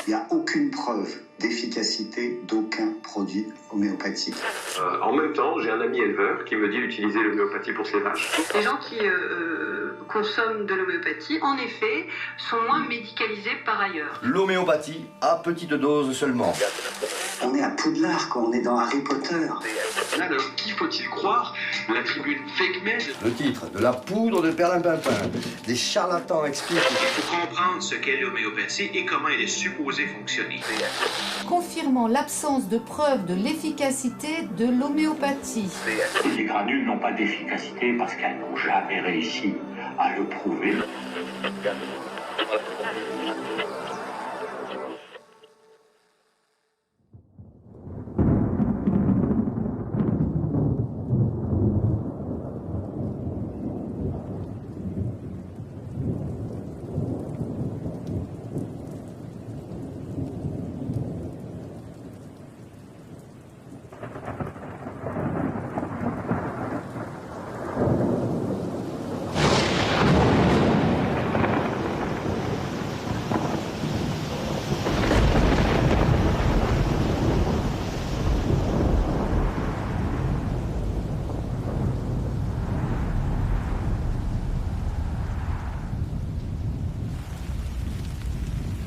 Il n'y a aucune preuve d'efficacité d'aucun produit homéopathique. En même temps, j'ai un ami éleveur qui me dit d'utiliser l'homéopathie pour ses vaches. Les gens qui consomment de l'homéopathie, en effet, sont moins médicalisés par ailleurs. L'homéopathie à petite dose seulement. On est à Poudlard, quoi. On est dans Harry Potter. Alors, qui faut-il croire? La tribune fake med? Le titre, de la poudre de perlimpinpin. Des charlatans expliquent. Il faut comprendre ce qu'est l'homéopathie et comment elle est supposée fonctionner. Confirmant l'absence de preuve de l'efficacité de l'homéopathie. Les granules n'ont pas d'efficacité parce qu'elles n'ont jamais réussi à le prouver.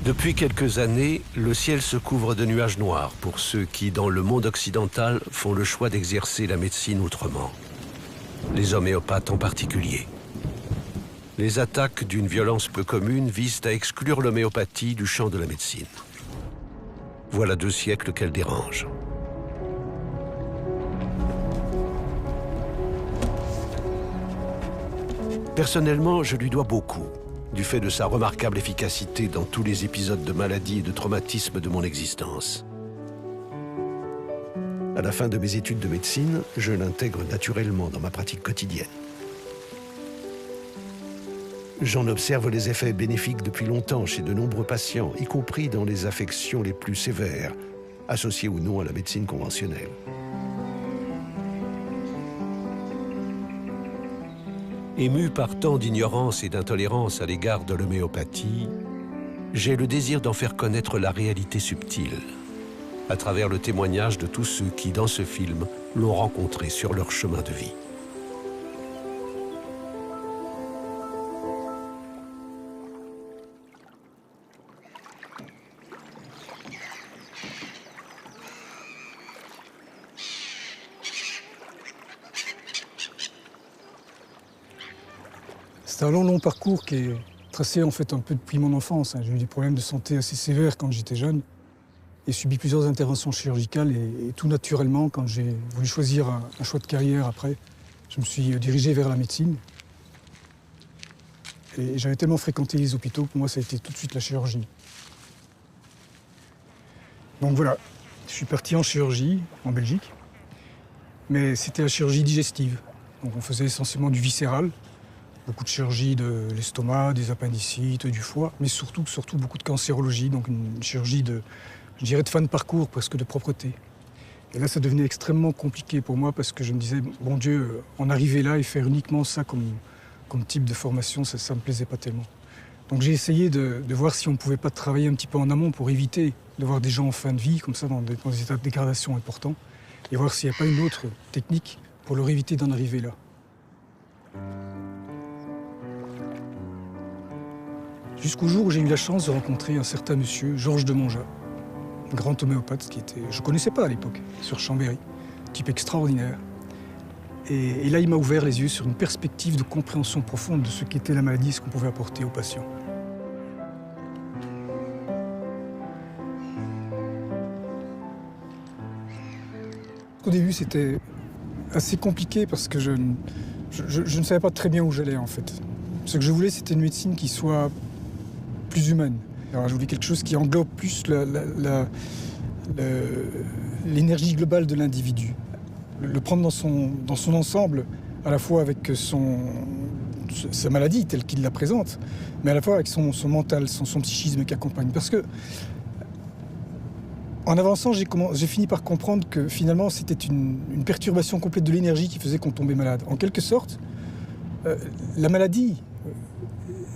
Depuis quelques années, le ciel se couvre de nuages noirs pour ceux qui, dans le monde occidental, font le choix d'exercer la médecine autrement. Les homéopathes en particulier. Les attaques d'une violence peu commune visent à exclure l'homéopathie du champ de la médecine. Voilà 2 siècles qu'elle dérange. Personnellement, je lui dois beaucoup, du fait de sa remarquable efficacité dans tous les épisodes de maladie et de traumatisme de mon existence. À la fin de mes études de médecine, je l'intègre naturellement dans ma pratique quotidienne. J'en observe les effets bénéfiques depuis longtemps chez de nombreux patients, y compris dans les affections les plus sévères, associées ou non à la médecine conventionnelle. Ému par tant d'ignorance et d'intolérance à l'égard de l'homéopathie, j'ai le désir d'en faire connaître la réalité subtile, à travers le témoignage de tous ceux qui, dans ce film, l'ont rencontré sur leur chemin de vie. C'est un long parcours qui est tracé en fait un peu depuis mon enfance. J'ai eu des problèmes de santé assez sévères quand j'étais jeune et subi plusieurs interventions chirurgicales et tout naturellement, quand j'ai voulu choisir un choix de carrière après, je me suis dirigé vers la médecine. Et j'avais tellement fréquenté les hôpitaux, pour moi ça a été tout de suite la chirurgie. Donc voilà, je suis parti en chirurgie en Belgique, mais c'était la chirurgie digestive. Donc on faisait essentiellement du viscéral. Beaucoup de chirurgie de l'estomac, des appendicites, du foie, mais surtout beaucoup de cancérologie, donc une chirurgie de fin de parcours, presque de propreté. Et là, ça devenait extrêmement compliqué pour moi parce que je me disais, bon Dieu, en arriver là et faire uniquement ça comme type de formation, ça me plaisait pas tellement. Donc j'ai essayé de voir si on ne pouvait pas travailler un petit peu en amont pour éviter de voir des gens en fin de vie, comme ça, dans des états de dégradation importants, et voir s'il n'y a pas une autre technique pour leur éviter d'en arriver là. Jusqu'au jour où j'ai eu la chance de rencontrer un certain monsieur, Georges de Monja, un grand homéopathe je ne connaissais pas à l'époque, sur Chambéry, type extraordinaire. Et là, il m'a ouvert les yeux sur une perspective de compréhension profonde de ce qu'était la maladie et ce qu'on pouvait apporter aux patients. Au début, c'était assez compliqué parce que je ne savais pas très bien où j'allais en fait. Ce que je voulais, c'était une médecine qui soit plus humaine. Alors, je voulais quelque chose qui englobe plus l'énergie globale de l'individu. Le prendre dans son ensemble, à la fois avec sa maladie telle qu'il la présente, mais à la fois avec son mental, son psychisme qui accompagne. Parce que, en avançant, j'ai fini par comprendre que finalement, c'était une perturbation complète de l'énergie qui faisait qu'on tombait malade. En quelque sorte, la maladie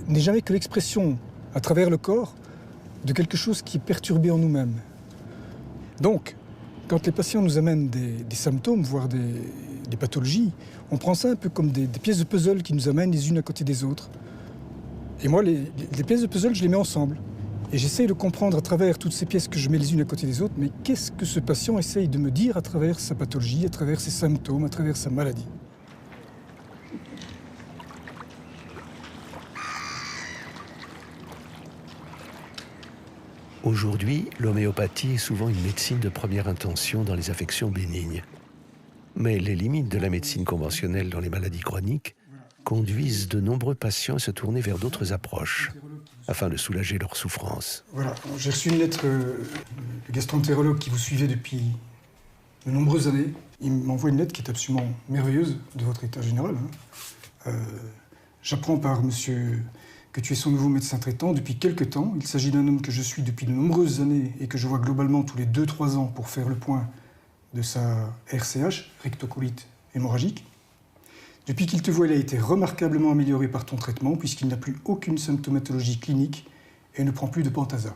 n'est jamais que l'expression, à travers le corps, de quelque chose qui est perturbé en nous-mêmes. Donc, quand les patients nous amènent des symptômes, voire des pathologies, on prend ça un peu comme des pièces de puzzle qui nous amènent les unes à côté des autres. Et moi, les pièces de puzzle, je les mets ensemble. Et j'essaye de comprendre à travers toutes ces pièces que je mets les unes à côté des autres, mais qu'est-ce que ce patient essaye de me dire à travers sa pathologie, à travers ses symptômes, à travers sa maladie. Aujourd'hui, l'homéopathie est souvent une médecine de première intention dans les affections bénignes. Mais les limites de la médecine conventionnelle dans les maladies chroniques conduisent de nombreux patients à se tourner vers d'autres approches afin de soulager leurs souffrances. Voilà, j'ai reçu une lettre du gastroentérologue qui vous suivait depuis de nombreuses années. Il m'envoie une lettre qui est absolument merveilleuse de votre état général. J'apprends par monsieur que tu es son nouveau médecin traitant depuis quelque temps. Il s'agit d'un homme que je suis depuis de nombreuses années et que je vois globalement tous les 2-3 ans pour faire le point de sa RCH, rectocolite hémorragique. Depuis qu'il te voit, il a été remarquablement amélioré par ton traitement puisqu'il n'a plus aucune symptomatologie clinique et ne prend plus de Pentasa.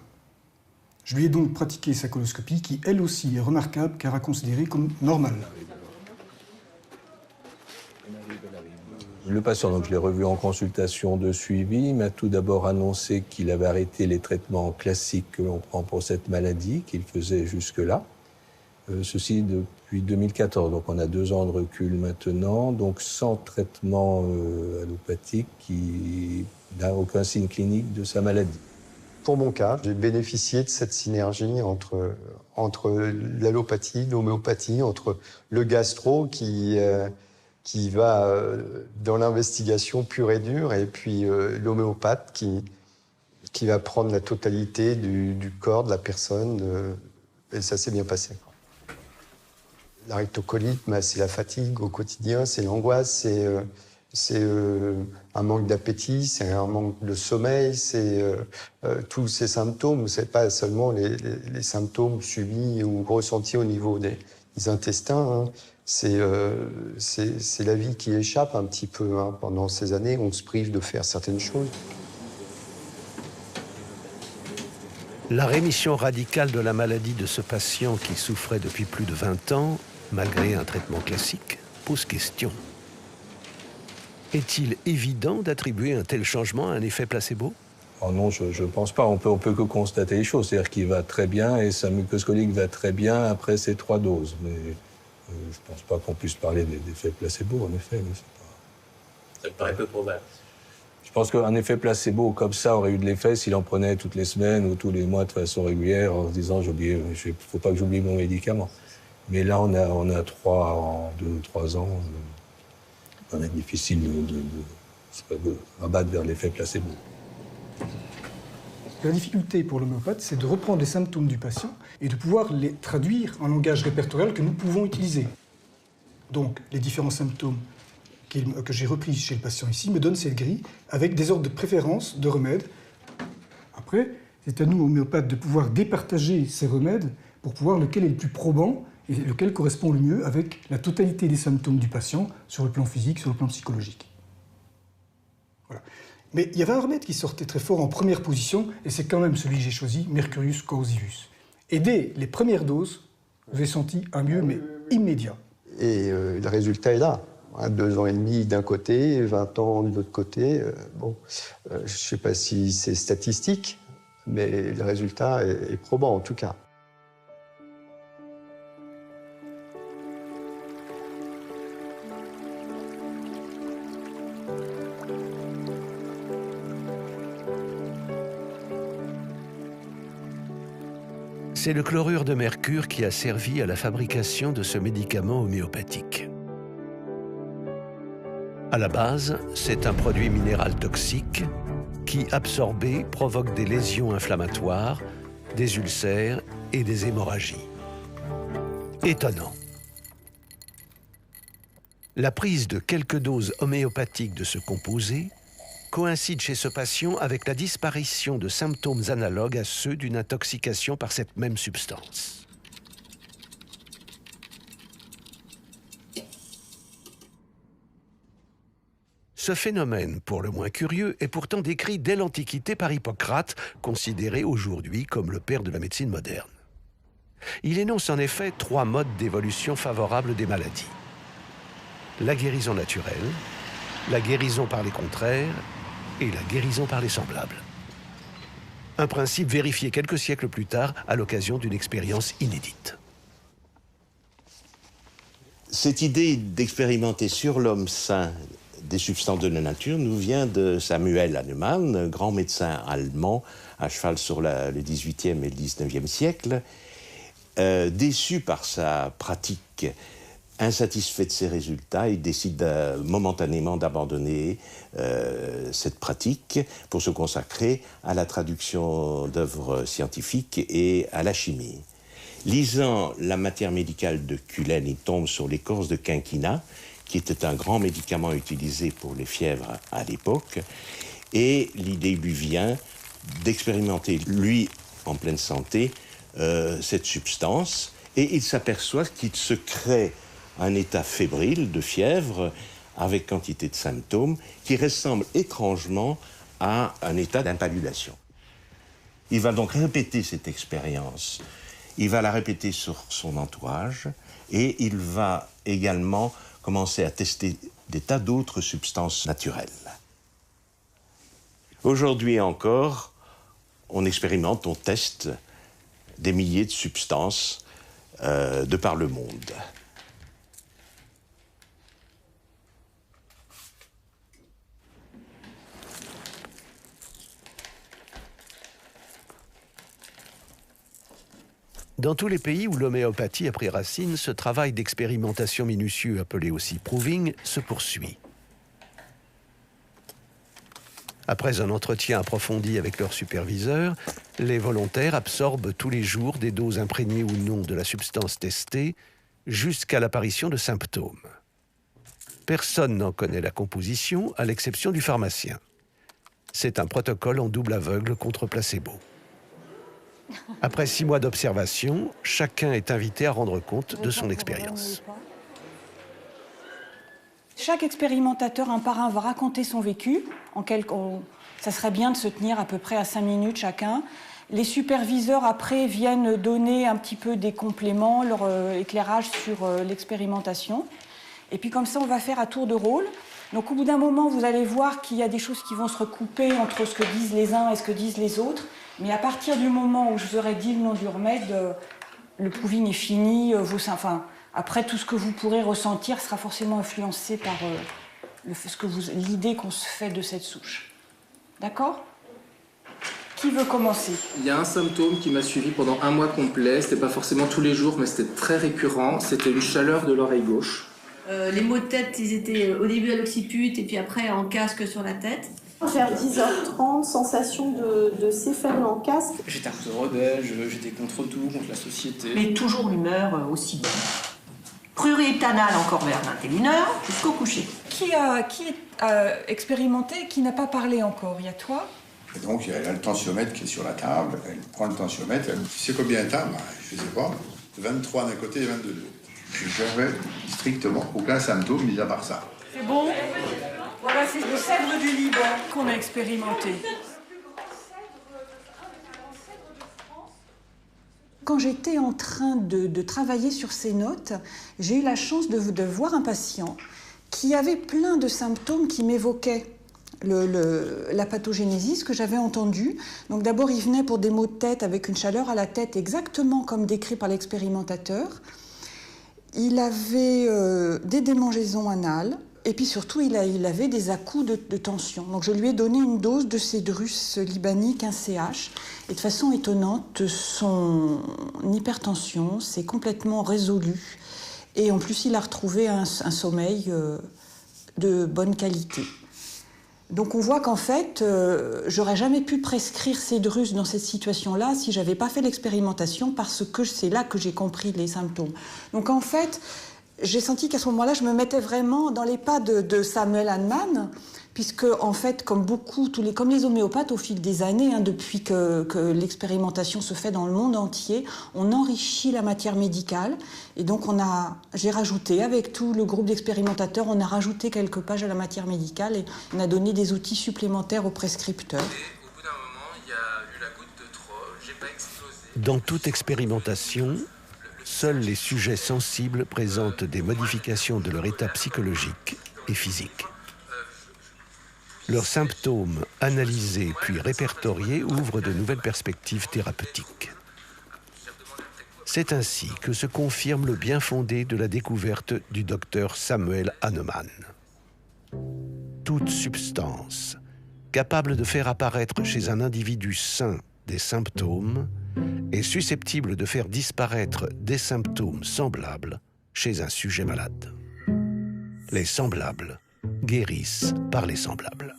Je lui ai donc pratiqué sa coloscopie qui, elle aussi, est remarquable car à considérer comme normale. Le patient, donc je l'ai revu en consultation de suivi, il m'a tout d'abord annoncé qu'il avait arrêté les traitements classiques que l'on prend pour cette maladie, qu'il faisait jusque-là. Ceci depuis 2014, donc on a 2 ans de recul maintenant, donc sans traitement allopathique qui n'a aucun signe clinique de sa maladie. Pour mon cas, j'ai bénéficié de cette synergie entre l'allopathie, l'homéopathie, entre le gastro qui va dans l'investigation pure et dure, et puis l'homéopathe qui va prendre la totalité du corps de la personne, et ça s'est bien passé. La rectocolite, c'est la fatigue au quotidien, c'est l'angoisse, c'est un manque d'appétit, c'est un manque de sommeil, c'est tous ces symptômes. C'est pas seulement les symptômes subis ou ressentis au niveau des intestins. Hein. C'est la vie qui échappe un petit peu. Hein. Pendant ces années, on se prive de faire certaines choses. La rémission radicale de la maladie de ce patient qui souffrait depuis plus de 20 ans, malgré un traitement classique, pose question. Est-il évident d'attribuer un tel changement à un effet placebo? Oh non, je ne pense pas. On peut que constater les choses. C'est-à-dire qu'il va très bien et sa muqueuse colique va très bien après ces 3 doses. Mais je ne pense pas qu'on puisse parler d'effet placebo, en effet. Mais ça me paraît peu probable. Je pense qu'un effet placebo comme ça aurait eu de l'effet s'il en prenait toutes les semaines ou tous les mois de façon régulière en se disant il ne faut pas que j'oublie mon médicament. Mais là, on a 2 ou 3 ans. On est difficile de se rabattre vers l'effet placebo. La difficulté pour l'homéopathe, c'est de reprendre les symptômes du patient et de pouvoir les traduire en langage répertorial que nous pouvons utiliser. Donc, les différents symptômes que j'ai repris chez le patient ici me donnent cette grille avec des ordres de préférence de remèdes. Après, c'est à nous, homéopathes, de pouvoir départager ces remèdes pour pouvoir lequel est le plus probant et lequel correspond le mieux avec la totalité des symptômes du patient sur le plan physique, sur le plan psychologique. Voilà. Mais il y avait un remède qui sortait très fort en première position, et c'est quand même celui que j'ai choisi, Mercurius coercivus. Et dès les premières doses, vous avez senti un mieux, mais immédiat. Et le résultat est là. 2 ans et demi d'un côté, 20 ans de l'autre côté. Je ne sais pas si c'est statistique, mais le résultat est probant en tout cas. C'est le chlorure de mercure qui a servi à la fabrication de ce médicament homéopathique. À la base, c'est un produit minéral toxique qui, absorbé, provoque des lésions inflammatoires, des ulcères et des hémorragies. Étonnant. La prise de quelques doses homéopathiques de ce composé coïncide chez ce patient avec la disparition de symptômes analogues à ceux d'une intoxication par cette même substance. Ce phénomène, pour le moins curieux, est pourtant décrit dès l'Antiquité par Hippocrate, considéré aujourd'hui comme le père de la médecine moderne. Il énonce en effet 3 modes d'évolution favorables des maladies. La guérison naturelle, la guérison par les contraires et la guérison par les semblables. Un principe vérifié quelques siècles plus tard à l'occasion d'une expérience inédite. Cette idée d'expérimenter sur l'homme sain des substances de la nature nous vient de Samuel Hahnemann, grand médecin allemand à cheval sur le XVIIIe et le XIXe siècle. Déçu par sa pratique, insatisfait de ses résultats, il décide momentanément d'abandonner cette pratique pour se consacrer à la traduction d'œuvres scientifiques et à la chimie. Lisant la matière médicale de Cullen, il tombe sur l'écorce de quinquina, qui était un grand médicament utilisé pour les fièvres à l'époque, et l'idée lui vient d'expérimenter, lui, en pleine santé, cette substance, et il s'aperçoit qu'il se crée un état fébrile de fièvre avec quantité de symptômes qui ressemble étrangement à un état d'impaludation. Il va donc répéter cette expérience. Il va la répéter sur son entourage et il va également commencer à tester des tas d'autres substances naturelles. Aujourd'hui encore, on expérimente, on teste des milliers de substances de par le monde. Dans tous les pays où l'homéopathie a pris racine, ce travail d'expérimentation minutieux, appelé aussi proving, se poursuit. Après un entretien approfondi avec leur superviseur, les volontaires absorbent tous les jours des doses imprégnées ou non de la substance testée jusqu'à l'apparition de symptômes. Personne n'en connaît la composition, à l'exception du pharmacien. C'est un protocole en double aveugle contre placebo. Après 6 mois d'observation, chacun est invité à rendre compte de son expérience. Chaque expérimentateur, un par un, va raconter son vécu. Ça serait bien de se tenir à peu près à 5 minutes chacun. Les superviseurs, après, viennent donner un petit peu des compléments, leur éclairage sur l'expérimentation. Et puis comme ça, on va faire à tour de rôle. Donc au bout d'un moment, vous allez voir qu'il y a des choses qui vont se recouper entre ce que disent les uns et ce que disent les autres. Mais à partir du moment où je vous aurai dit le nom du remède, le proving est fini. Après, tout ce que vous pourrez ressentir sera forcément influencé par l'idée qu'on se fait de cette souche. D'accord ? Qui veut commencer ? Il y a un symptôme qui m'a suivi pendant 1 mois complet. C'était pas forcément tous les jours, mais c'était très récurrent. C'était une chaleur de l'oreille gauche. Les maux de tête, ils étaient au début à l'occiput et puis après en casque sur la tête. Vers 10h30, sensation de céphalée en casque. J'étais un peu rebelle, j'étais contre tout, contre la société. Mais toujours l'humeur aussi bonne. Pluriéthanal encore vers 21h jusqu'au coucher. Qui a expérimenté et qui n'a pas parlé encore ? Il y a toi ? Et donc, elle a le tensiomètre qui est sur la table, elle prend le tensiomètre, elle me dit, tu sais combien t'as ? Je ne sais pas, 23 d'un côté et 22 de l'autre. Je n'avais strictement aucun symptôme, mis à part ça. C'est bon ? Voilà, c'est le cèdre du Liban qu'on a expérimenté. Quand j'étais en train de travailler sur ces notes, j'ai eu la chance de voir un patient qui avait plein de symptômes qui m'évoquaient la pathogénésis que j'avais entendue. Donc d'abord, il venait pour des maux de tête avec une chaleur à la tête, exactement comme décrit par l'expérimentateur. Il avait des démangeaisons anales. Et puis surtout, il avait des à-coups de tension. Donc je lui ai donné une dose de cédrus libanique, un CH. Et de façon étonnante, son hypertension s'est complètement résolue. Et en plus, il a retrouvé un sommeil de bonne qualité. Donc on voit qu'en fait, j'aurais jamais pu prescrire cédrus dans cette situation-là si j'avais pas fait l'expérimentation, parce que c'est là que j'ai compris les symptômes. Donc en fait, j'ai senti qu'à ce moment-là, je me mettais vraiment dans les pas de Samuel Hahnemann, puisque en fait, comme les homéopathes au fil des années, depuis que l'expérimentation se fait dans le monde entier, on enrichit la matière médicale. Et donc j'ai rajouté, avec tout le groupe d'expérimentateurs, on a rajouté quelques pages à la matière médicale et on a donné des outils supplémentaires aux prescripteurs. Dans toute expérimentation, seuls les sujets sensibles présentent des modifications de leur état psychologique et physique. Leurs symptômes analysés puis répertoriés ouvrent de nouvelles perspectives thérapeutiques. C'est ainsi que se confirme le bien fondé de la découverte du docteur Samuel Hahnemann. Toute substance capable de faire apparaître chez un individu sain des symptômes est susceptible de faire disparaître des symptômes semblables chez un sujet malade. Les semblables guérissent par les semblables.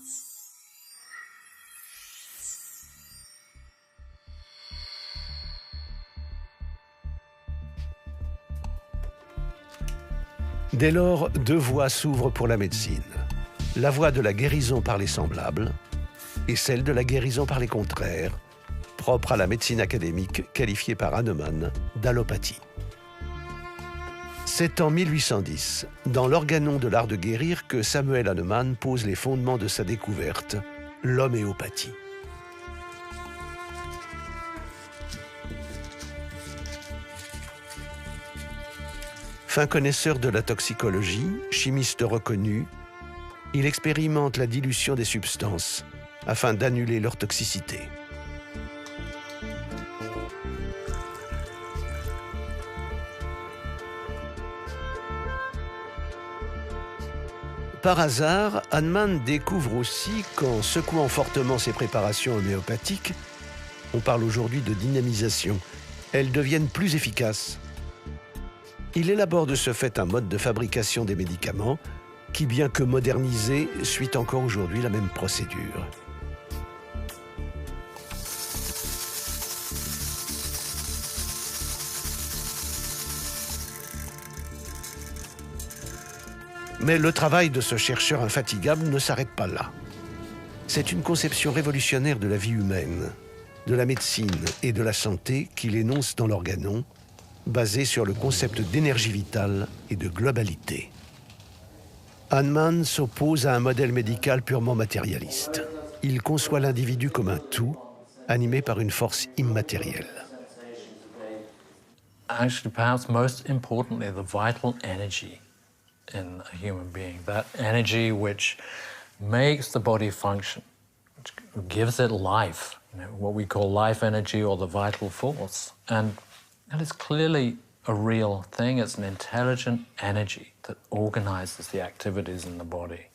Dès lors, deux voies s'ouvrent pour la médecine. La voie de la guérison par les semblables et celle de la guérison par les contraires, propre à la médecine académique qualifiée par Hahnemann d'allopathie. C'est en 1810, dans l'Organon de l'art de guérir, que Samuel Hahnemann pose les fondements de sa découverte, l'homéopathie. Fin connaisseur de la toxicologie, chimiste reconnu, il expérimente la dilution des substances afin d'annuler leur toxicité. Par hasard, Hahnemann découvre aussi qu'en secouant fortement ces préparations homéopathiques, on parle aujourd'hui de dynamisation, elles deviennent plus efficaces. Il élabore de ce fait un mode de fabrication des médicaments qui, bien que modernisé, suit encore aujourd'hui la même procédure. Mais le travail de ce chercheur infatigable ne s'arrête pas là. C'est une conception révolutionnaire de la vie humaine, de la médecine et de la santé qu'il énonce dans l'Organon, basée sur le concept d'énergie vitale et de globalité. Hahnemann s'oppose à un modèle médical purement matérialiste. Il conçoit l'individu comme un tout, animé par une force immatérielle. Actually, perhaps most importantly, the vital energy in a human being, that energy which makes the body function, which gives it life, what we call life energy or the vital force. And it's clearly a real thing. It's an intelligent energy that organizes the activities in the body.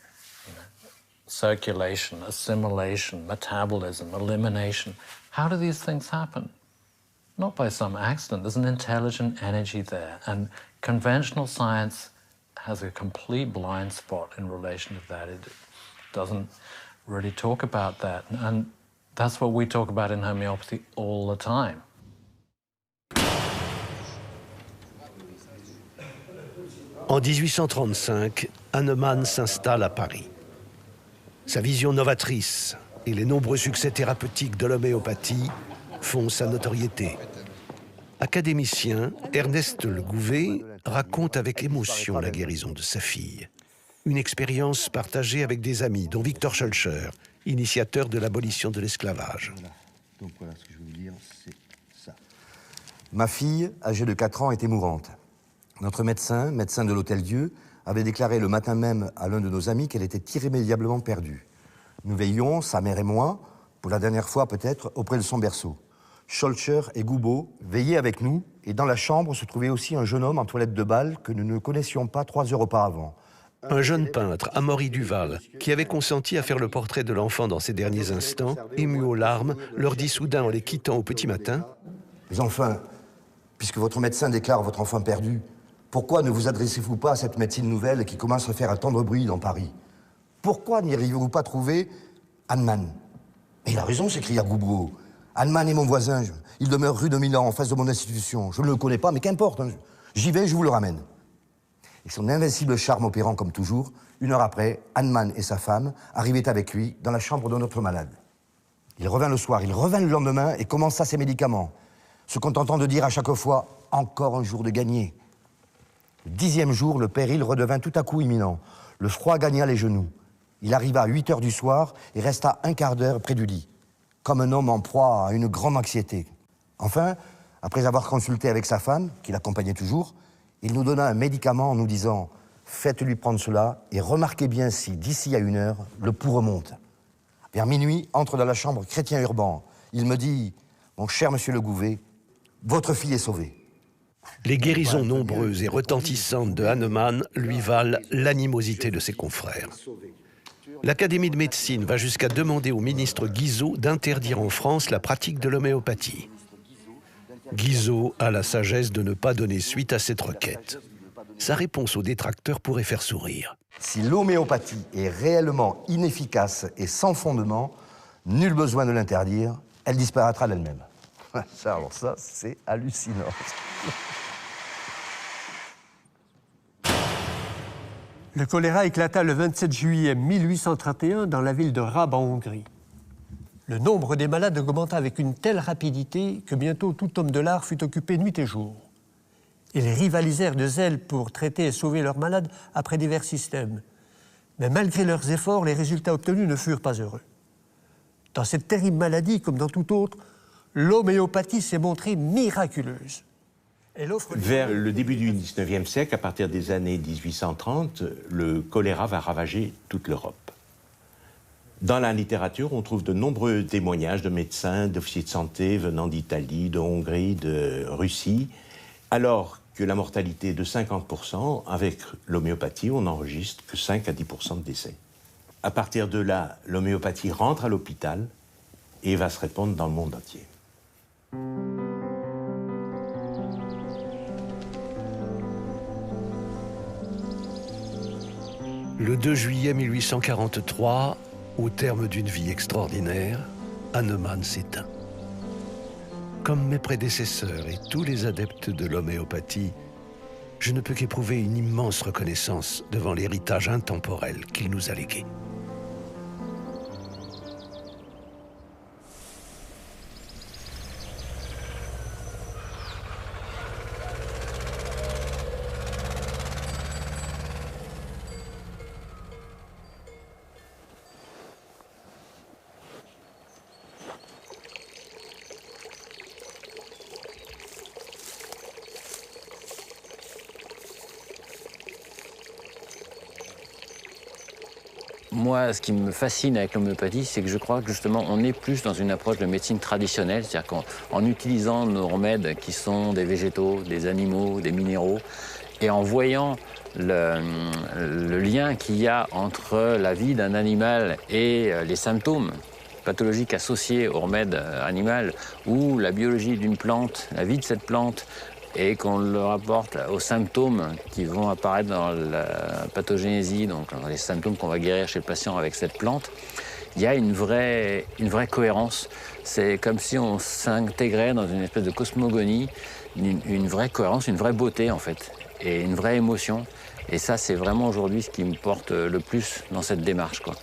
Circulation, assimilation, metabolism, elimination. How do these things happen? Not by some accident. There's an intelligent energy there. And conventional science has a complete blind spot in relation to that. It doesn't really talk about that. And that's what we talk about in homeopathy all the time. En 1835, Hahnemann s'installe à Paris. Sa vision novatrice et les nombreux succès thérapeutiques de l'homéopathie font sa notoriété. Académicien, Ernest Le Gouvet raconte avec émotion la guérison de sa fille. Une expérience partagée avec des amis, dont Victor Schœlcher, initiateur de l'abolition de l'esclavage. Donc voilà ce que je veux vous dire, c'est ça. Ma fille, âgée de 4 ans, était mourante. Notre médecin de l'Hôtel-Dieu, avait déclaré le matin même à l'un de nos amis qu'elle était irrémédiablement perdue. Nous veillions, sa mère et moi, pour la dernière fois peut-être, auprès de son berceau. Schœlcher et Goubeau veillaient avec nous, et dans la chambre se trouvait aussi un jeune homme en toilette de bal que nous ne connaissions pas 3 heures auparavant. Un jeune peintre, Amaury Duval, qui avait consenti à faire le portrait de l'enfant dans ses derniers instants, ému aux larmes, leur dit soudain en les quittant au petit matin « Mais enfin, puisque votre médecin déclare votre enfant perdu, pourquoi ne vous adressez-vous pas à cette médecine nouvelle qui commence à faire un tendre bruit dans Paris? Pourquoi n'arrivez-vous pas à trouver Hahnemann ?» « Mais il a raison, s'écria Goubeau. Hahnemann est mon voisin, il demeure rue de Milan, en face de mon institution. Je ne le connais pas, mais qu'importe, j'y vais, je vous le ramène. » Et son invincible charme opérant comme toujours, 1 heure après, Hahnemann et sa femme arrivaient avec lui dans la chambre de notre malade. Il revint le soir, il revint le lendemain et commença ses médicaments, se contentant de dire à chaque fois « encore un jour de gagné ». Le 10e jour, le péril redevint tout à coup imminent. Le froid gagna les genoux. Il arriva à 8 heures du soir et resta un quart d'heure près du lit, comme un homme en proie à une grande anxiété. Enfin, après avoir consulté avec sa femme, qui l'accompagnait toujours, il nous donna un médicament en nous disant « faites-lui prendre cela et remarquez bien si, d'ici à 1 heure, le pouls remonte ». Vers minuit, entre dans la chambre Chrétien Urban. Il me dit « Mon cher monsieur Le Gouvet, votre fille est sauvée ». Les guérisons nombreuses et retentissantes de Hahnemann lui valent l'animosité de ses confrères. L'Académie de médecine va jusqu'à demander au ministre Guizot d'interdire en France la pratique de l'homéopathie. Guizot a la sagesse de ne pas donner suite à cette requête. Sa réponse aux détracteurs pourrait faire sourire. Si l'homéopathie est réellement inefficace et sans fondement, nul besoin de l'interdire, elle disparaîtra d'elle-même. Alors ça, c'est hallucinant. Le choléra éclata le 27 juillet 1831 dans la ville de Rab en Hongrie. Le nombre des malades augmenta avec une telle rapidité que bientôt tout homme de l'art fut occupé nuit et jour. Ils rivalisèrent de zèle pour traiter et sauver leurs malades après divers systèmes. Mais malgré leurs efforts, les résultats obtenus ne furent pas heureux. Dans cette terrible maladie, comme dans toute autre, l'homéopathie s'est montrée miraculeuse. Vers le début du XIXe siècle, à partir des années 1830, le choléra va ravager toute l'Europe. Dans la littérature, on trouve de nombreux témoignages de médecins, d'officiers de santé venant d'Italie, de Hongrie, de Russie, alors que la mortalité est de 50%, avec l'homéopathie, on n'enregistre que 5 à 10% de décès. À partir de là, l'homéopathie rentre à l'hôpital et va se répandre dans le monde entier. Le 2 juillet 1843, au terme d'une vie extraordinaire, Hahnemann s'éteint. Comme mes prédécesseurs et tous les adeptes de l'homéopathie, je ne peux qu'éprouver une immense reconnaissance devant l'héritage intemporel qu'il nous a légué. Moi, ce qui me fascine avec l'homéopathie, c'est que je crois que justement, on est plus dans une approche de médecine traditionnelle, c'est-à-dire qu'en utilisant nos remèdes qui sont des végétaux, des animaux, des minéraux, et en voyant le lien qu'il y a entre la vie d'un animal et les symptômes pathologiques associés au remède animal, ou la biologie d'une plante, la vie de cette plante, et qu'on le rapporte aux symptômes qui vont apparaître dans la pathogénésie, donc dans les symptômes qu'on va guérir chez le patient avec cette plante, il y a une vraie cohérence. C'est comme si on s'intégrait dans une espèce de cosmogonie, une vraie cohérence, une vraie beauté en fait, et une vraie émotion. Et ça, c'est vraiment aujourd'hui ce qui me porte le plus dans cette démarche, quoi.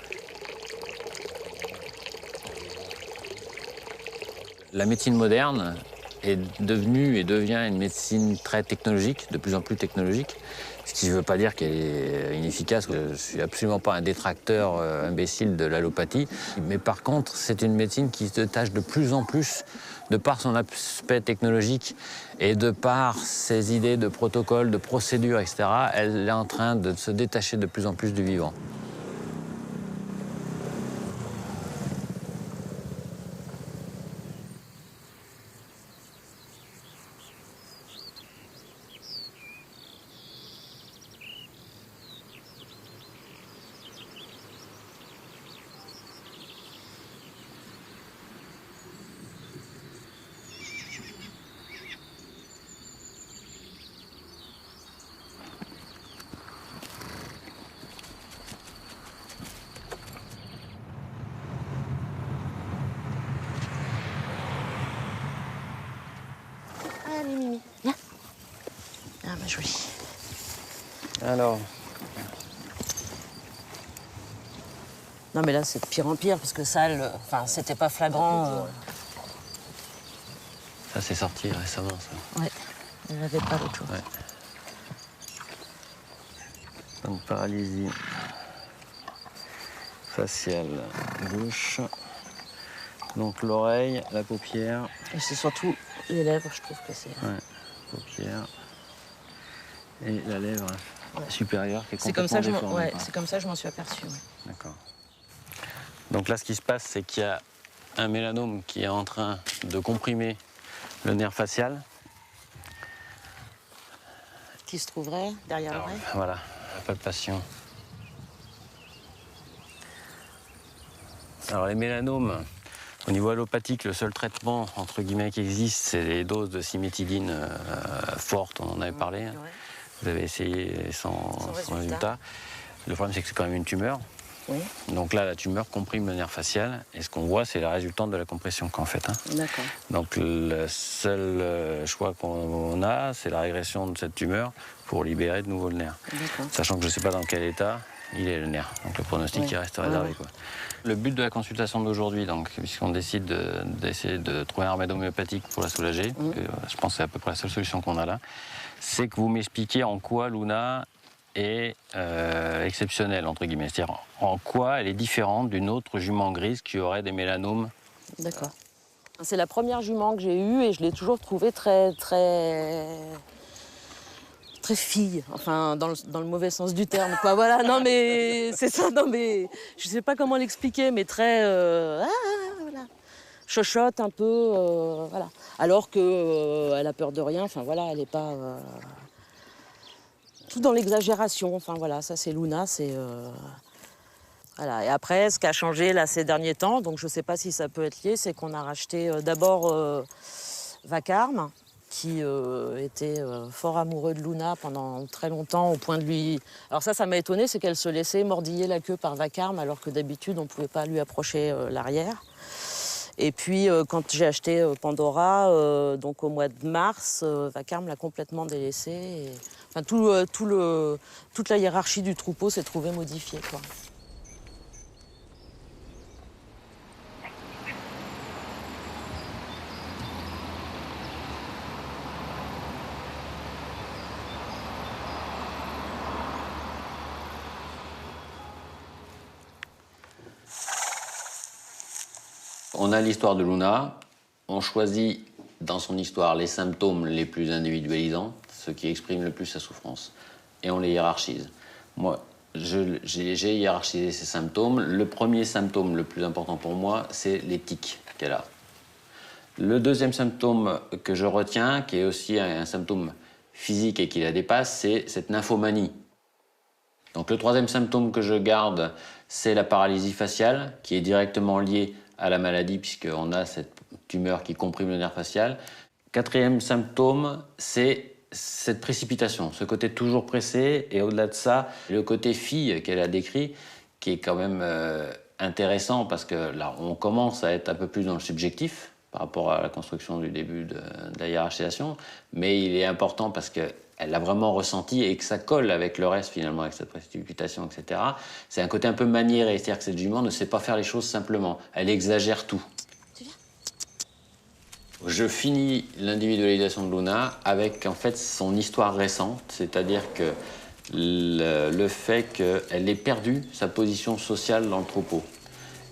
La médecine moderne est devenue et devient une médecine très technologique, de plus en plus technologique, ce qui ne veut pas dire qu'elle est inefficace. Je ne suis absolument pas un détracteur imbécile de l'allopathie, mais par contre, c'est une médecine qui se tâche de plus en plus, de par son aspect technologique et de par ses idées de protocoles, de procédures, etc., elle est en train de se détacher de plus en plus du vivant. Allez, Mimi, viens. Ah, bah, joli. Alors. Non, mais là, c'est de pire en pire, parce que ça, enfin, c'était pas flagrant. Ça, c'est sorti récemment, ça. Ouais, il n'y avait pas d'autre chose. Ouais. Donc, paralysie faciale gauche. Donc, l'oreille, la paupière. Et c'est surtout les lèvres, je trouve que c'est... Ouais, paupière. Et la lèvre supérieure qui est c'est comme complètement ça, déformée. c'est comme ça que je m'en suis aperçue. Ouais. D'accord. Donc là, ce qui se passe, c'est qu'il y a un mélanome qui est en train de comprimer le nerf facial. Qui se trouverait derrière l'oreille. Voilà, la palpation. Alors les mélanomes, au niveau allopathique, le seul traitement entre guillemets qui existe, c'est les doses de cimétidine fortes, on en avait parlé. Ouais. Vous avez essayé sans résultat. Le problème, c'est que c'est quand même une tumeur. Oui. Donc là, la tumeur comprime le nerf facial, et ce qu'on voit, c'est la résultante de la compression qu'en fait. Hein. D'accord. Donc le seul choix qu'on a, c'est la régression de cette tumeur pour libérer de nouveau le nerf. Sachant que je ne sais pas dans quel état il est le nerf. Donc le pronostic il reste réservé. Quoi. Le but de la consultation d'aujourd'hui, donc, puisqu'on décide d'essayer de trouver un remède homéopathique pour la soulager, je pense que c'est à peu près la seule solution qu'on a là, c'est que vous m'expliquiez en quoi Luna est exceptionnelle, entre guillemets. C'est-à-dire en quoi elle est différente d'une autre jument grise qui aurait des mélanomes. D'accord. C'est la première jument que j'ai eue et je l'ai toujours trouvée très fille, enfin dans le mauvais sens du terme, quoi. Voilà, non mais c'est ça, non mais je sais pas comment l'expliquer, mais très voilà, chochotte un peu, voilà. Alors que elle a peur de rien, enfin voilà, elle est pas tout dans l'exagération, enfin voilà, ça c'est Luna, c'est voilà. Et après, ce qui a changé là ces derniers temps, donc je sais pas si ça peut être lié, c'est qu'on a racheté d'abord Vacarme, qui était fort amoureux de Luna pendant très longtemps, au point de lui... Alors ça m'a étonné, c'est qu'elle se laissait mordiller la queue par Vacarme, alors que d'habitude, on ne pouvait pas lui approcher l'arrière. Et puis, quand j'ai acheté Pandora, donc au mois de mars, Vacarme l'a complètement délaissée. Et... Enfin, toute la hiérarchie du troupeau s'est trouvée modifiée, quoi. On a l'histoire de Luna, on choisit dans son histoire les symptômes les plus individualisants, ceux qui expriment le plus sa souffrance, et on les hiérarchise. Moi, j'ai hiérarchisé ces symptômes. Le premier symptôme le plus important pour moi, c'est les tics qu'elle a. Le deuxième symptôme que je retiens, qui est aussi un symptôme physique et qui la dépasse, c'est cette nymphomanie. Donc le troisième symptôme que je garde, c'est la paralysie faciale, qui est directement liée à la maladie, puisqu'on a cette tumeur qui comprime le nerf facial. Quatrième symptôme, c'est cette précipitation, ce côté toujours pressé, et au-delà de ça, le côté fille qu'elle a décrit, qui est quand même intéressant, parce que là, on commence à être un peu plus dans le subjectif, par rapport à la construction du début de la hiérarchisation, mais il est important parce qu'elle l'a vraiment ressenti et que ça colle avec le reste finalement, avec cette précipitation, etc. C'est un côté un peu maniéré, c'est-à-dire que cette jument ne sait pas faire les choses simplement, elle exagère tout. Je finis l'individualisation de Luna avec en fait son histoire récente, c'est-à-dire que le fait qu'elle ait perdu sa position sociale dans le troupeau.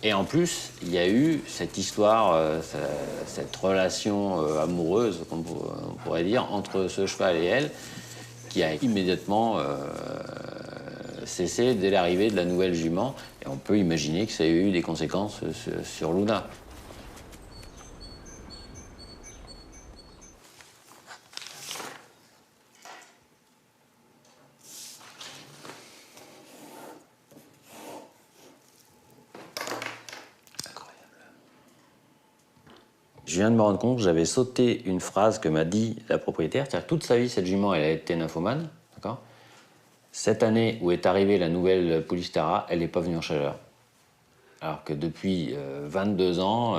Et en plus, il y a eu cette histoire, cette relation amoureuse, on pourrait dire, entre ce cheval et elle, qui a immédiatement cessé dès l'arrivée de la nouvelle jument. Et on peut imaginer que ça a eu des conséquences sur Luna. Je viens de me rendre compte que j'avais sauté une phrase que m'a dit la propriétaire. C'est-à-dire que toute sa vie, cette jument, elle a été nymphomane. D'accord ? Cette année où est arrivée la nouvelle Poulistara, elle n'est pas venue en chaleur. Alors que depuis 22 ans,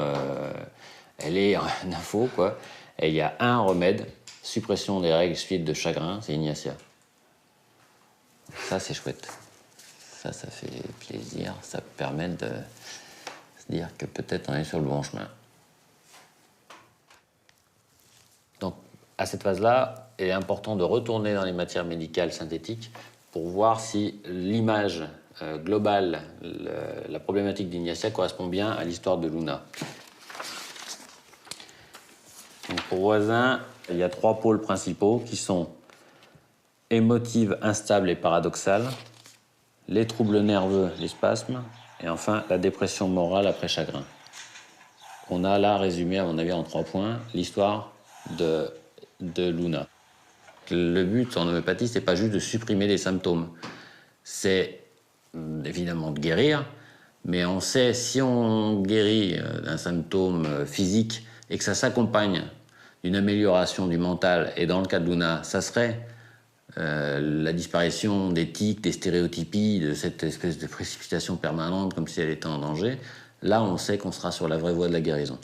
elle est nympho, quoi. Et il y a un remède, suppression des règles suite de chagrin, c'est Ignacia. Ça, c'est chouette. Ça fait plaisir. Ça permet de se dire que peut-être on est sur le bon chemin. Donc, à cette phase-là, il est important de retourner dans les matières médicales synthétiques pour voir si l'image globale, la problématique d'Ignacia correspond bien à l'histoire de Luna. Donc, pour Voisin, il y a 3 pôles principaux qui sont émotive, instable et paradoxale, les troubles nerveux, les spasmes, et enfin la dépression morale après chagrin. On a là résumé, à mon avis, en 3 points, l'histoire de Luna. Le but en homéopathie, c'est pas juste de supprimer les symptômes, c'est évidemment de guérir, mais on sait, si on guérit d'un symptôme physique et que ça s'accompagne d'une amélioration du mental, et dans le cas de Luna, ça serait la disparition des tics, des stéréotypies, de cette espèce de précipitation permanente comme si elle était en danger, là on sait qu'on sera sur la vraie voie de la guérison.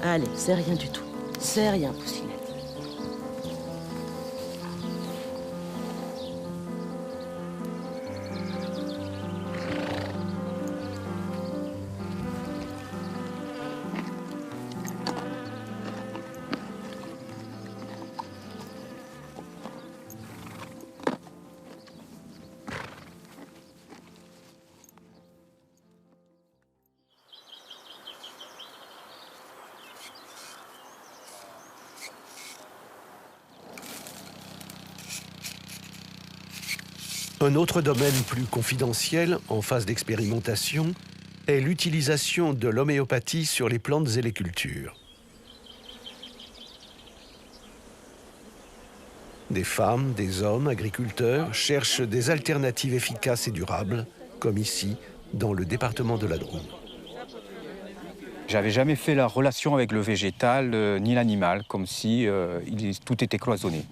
Allez, c'est rien du tout. C'est rien, Poussinette. Un autre domaine plus confidentiel, en phase d'expérimentation, est l'utilisation de l'homéopathie sur les plantes et les cultures. Des femmes, des hommes, agriculteurs cherchent des alternatives efficaces et durables, comme ici, dans le département de la Drôme. J'avais jamais fait la relation avec le végétal ni l'animal, comme si tout était cloisonné.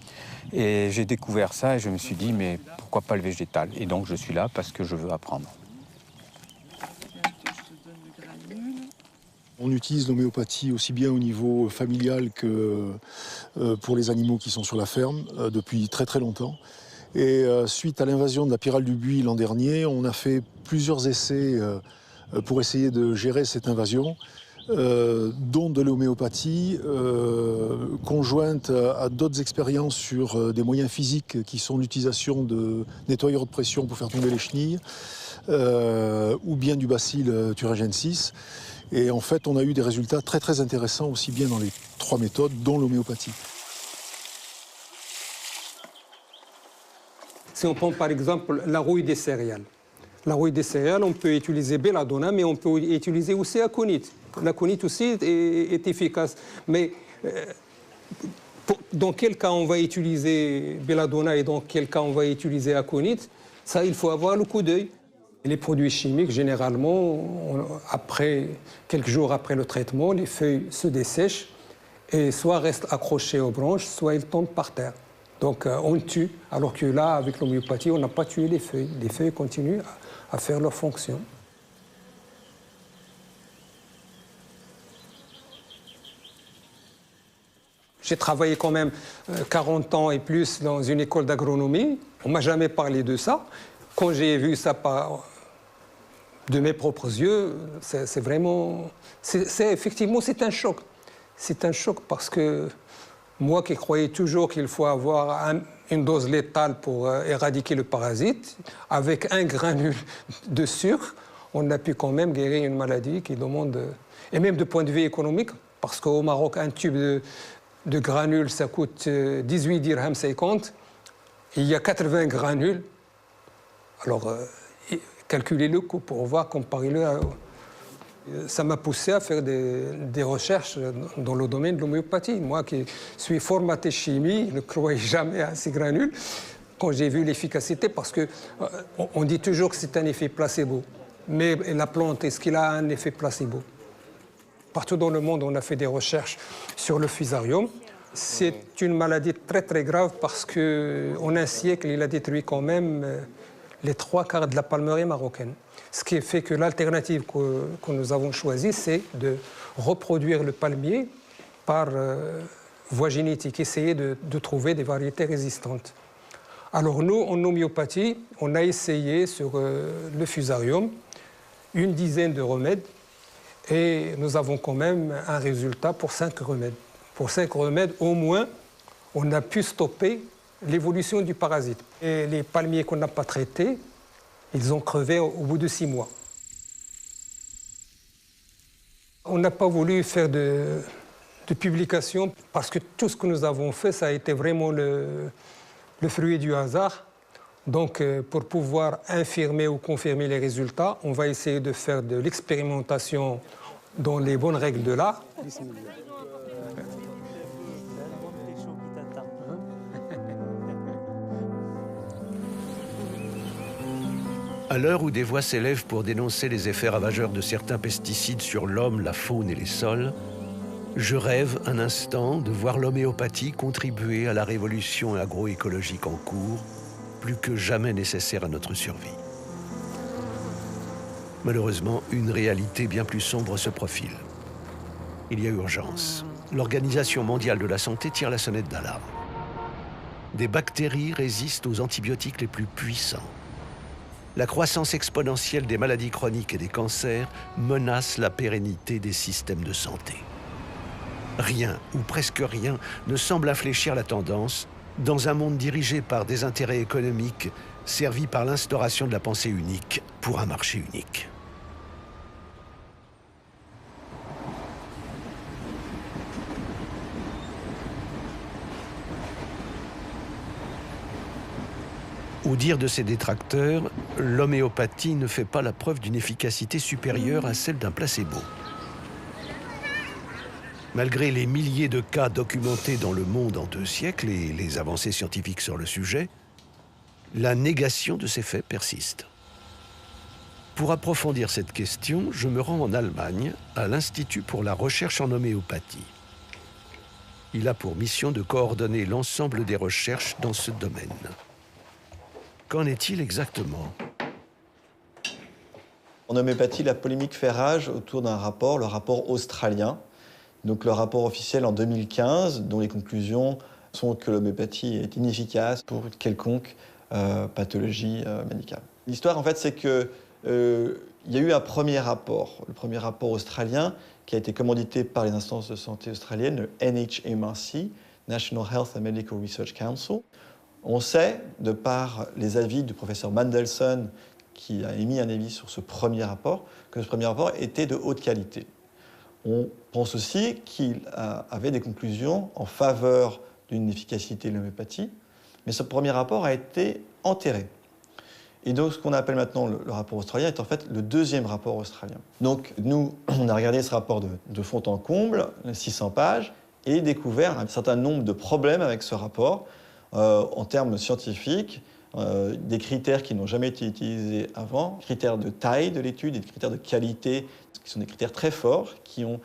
Et j'ai découvert ça et je me suis dit, mais pourquoi pas le végétal? Et donc je suis là parce que je veux apprendre. On utilise l'homéopathie aussi bien au niveau familial que pour les animaux qui sont sur la ferme depuis très très longtemps. Et suite à l'invasion de la pyrale du buis l'an dernier, on a fait plusieurs essais pour essayer de gérer cette invasion, dont de l'homéopathie, conjointe à d'autres expériences sur des moyens physiques qui sont l'utilisation de nettoyeurs de pression pour faire tomber les chenilles, ou bien du bacille thuringiensis. Et en fait, on a eu des résultats très très intéressants aussi bien dans les 3 méthodes, dont l'homéopathie. Si on prend par exemple la rouille des céréales. La rouille des céréales, on peut utiliser belladonna, mais on peut utiliser aussi aconite. L'aconite aussi est efficace. Mais dans quel cas on va utiliser belladonna et dans quel cas on va utiliser aconite, ça, il faut avoir le coup d'œil. Les produits chimiques, généralement, quelques jours après le traitement, les feuilles se dessèchent et soit restent accrochées aux branches, soit elles tombent par terre. Donc on tue, alors que là, avec l'homéopathie, on n'a pas tué les feuilles. Les feuilles continuent à faire leur fonction. J'ai travaillé quand même 40 ans et plus dans une école d'agronomie. On ne m'a jamais parlé de ça. Quand j'ai vu ça de mes propres yeux, c'est vraiment... effectivement, c'est un choc. C'est un choc parce que moi qui croyais toujours qu'il faut avoir une dose létale pour éradiquer le parasite, avec un granule de sucre, on a pu quand même guérir une maladie qui demande... Et même de point de vue économique, parce qu'au Maroc, un tube de granules, ça coûte 18 dirhams 50. Il y a 80 granules. Alors, calculez le coût pour voir, comparez-le à... Ça m'a poussé à faire des recherches dans le domaine de l'homéopathie. Moi qui suis formaté chimie, je ne croyais jamais à ces granules. Quand j'ai vu l'efficacité, parce qu'on dit toujours que c'est un effet placebo. Mais la plante, est-ce qu'il a un effet placebo? Partout dans le monde, on a fait des recherches sur le fusarium. C'est une maladie très très grave parce qu'en un siècle, il a détruit quand même les 3/4 de la palmeraie marocaine. Ce qui fait que l'alternative que nous avons choisie, c'est de reproduire le palmier par voie génétique, essayer de trouver des variétés résistantes. Alors nous, en homéopathie, on a essayé sur le fusarium une dizaine de remèdes et nous avons quand même un résultat pour 5 remèdes. Pour 5 remèdes, au moins, on a pu stopper l'évolution du parasite. Et les palmiers qu'on n'a pas traités, ils ont crevé au bout de 6 mois. On n'a pas voulu faire de publication parce que tout ce que nous avons fait, ça a été vraiment le fruit du hasard. Donc, pour pouvoir infirmer ou confirmer les résultats, on va essayer de faire de l'expérimentation dans les bonnes règles de l'art. À l'heure où des voix s'élèvent pour dénoncer les effets ravageurs de certains pesticides sur l'homme, la faune et les sols, je rêve un instant de voir l'homéopathie contribuer à la révolution agroécologique en cours, plus que jamais nécessaire à notre survie. Malheureusement, une réalité bien plus sombre se profile. Il y a urgence. L'Organisation mondiale de la santé tire la sonnette d'alarme. Des bactéries résistent aux antibiotiques les plus puissants. La croissance exponentielle des maladies chroniques et des cancers menace la pérennité des systèmes de santé. Rien, ou presque rien, ne semble infléchir la tendance dans un monde dirigé par des intérêts économiques servis par l'instauration de la pensée unique pour un marché unique. Au dire de ses détracteurs, l'homéopathie ne fait pas la preuve d'une efficacité supérieure à celle d'un placebo. Malgré les milliers de cas documentés dans le monde en 2 siècles et les avancées scientifiques sur le sujet, la négation de ces faits persiste. Pour approfondir cette question, je me rends en Allemagne, à l'Institut pour la recherche en homéopathie. Il a pour mission de coordonner l'ensemble des recherches dans ce domaine. Qu'en est-il exactement? En homéopathie, la polémique fait rage autour d'un rapport, le rapport australien. Donc le rapport officiel en 2015, dont les conclusions sont que l'homéopathie est inefficace pour quelconque pathologie médicale. L'histoire, en fait, c'est qu'il y a eu un premier rapport, le premier rapport australien, qui a été commandité par les instances de santé australiennes, le NHMRC, National Health and Medical Research Council. On sait, de par les avis du professeur Mandelson, qui a émis un avis sur ce premier rapport, que ce premier rapport était de haute qualité. On pense aussi qu'il avait des conclusions en faveur d'une efficacité de l'homéopathie, mais ce premier rapport a été enterré. Et donc, ce qu'on appelle maintenant le rapport australien est en fait le deuxième rapport australien. Donc, nous, on a regardé ce rapport de fond en comble, 600 pages, et découvert un certain nombre de problèmes avec ce rapport, en termes scientifiques, des critères qui n'ont jamais été utilisés avant, critères de taille de l'étude et des critères de qualité, qui sont des critères très forts, qui ont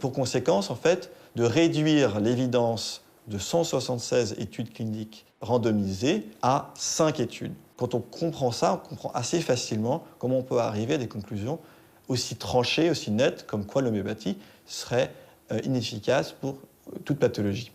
pour conséquence, en fait, de réduire l'évidence de 176 études cliniques randomisées à 5 études. Quand on comprend ça, on comprend assez facilement comment on peut arriver à des conclusions aussi tranchées, aussi nettes, comme quoi l'homéopathie serait inefficace pour toute pathologie.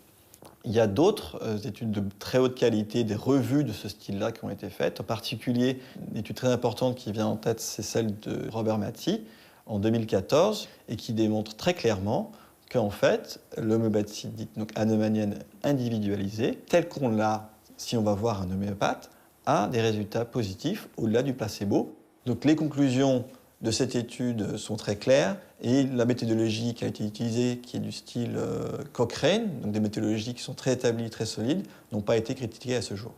Il y a d'autres études de très haute qualité, des revues de ce style-là qui ont été faites. En particulier, une étude très importante qui vient en tête, c'est celle de Robert Matty en 2014 et qui démontre très clairement qu'en fait, l'homéopathie dite donc hahnemannienne individualisée, telle qu'on l'a si on va voir un homéopathe, a des résultats positifs au-delà du placebo. Donc les conclusions de cette étude sont très claires et la méthodologie qui a été utilisée, qui est du style Cochrane, donc des méthodologies qui sont très établies, très solides, n'ont pas été critiquées à ce jour.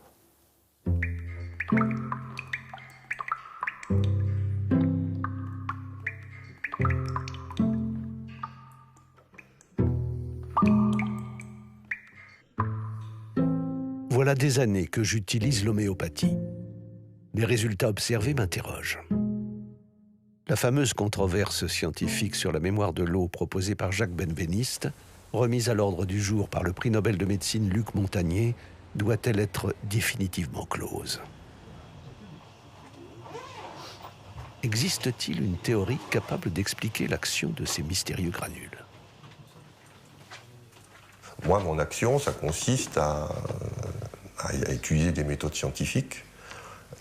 Voilà des années que j'utilise l'homéopathie. Les résultats observés m'interrogent. La fameuse controverse scientifique sur la mémoire de l'eau proposée par Jacques Benveniste remise à l'ordre du jour par le prix Nobel de médecine Luc Montagnier, doit-elle être définitivement close? Existe-t-il une théorie capable d'expliquer l'action de ces mystérieux granules? Moi, mon action, ça consiste à étudier des méthodes scientifiques,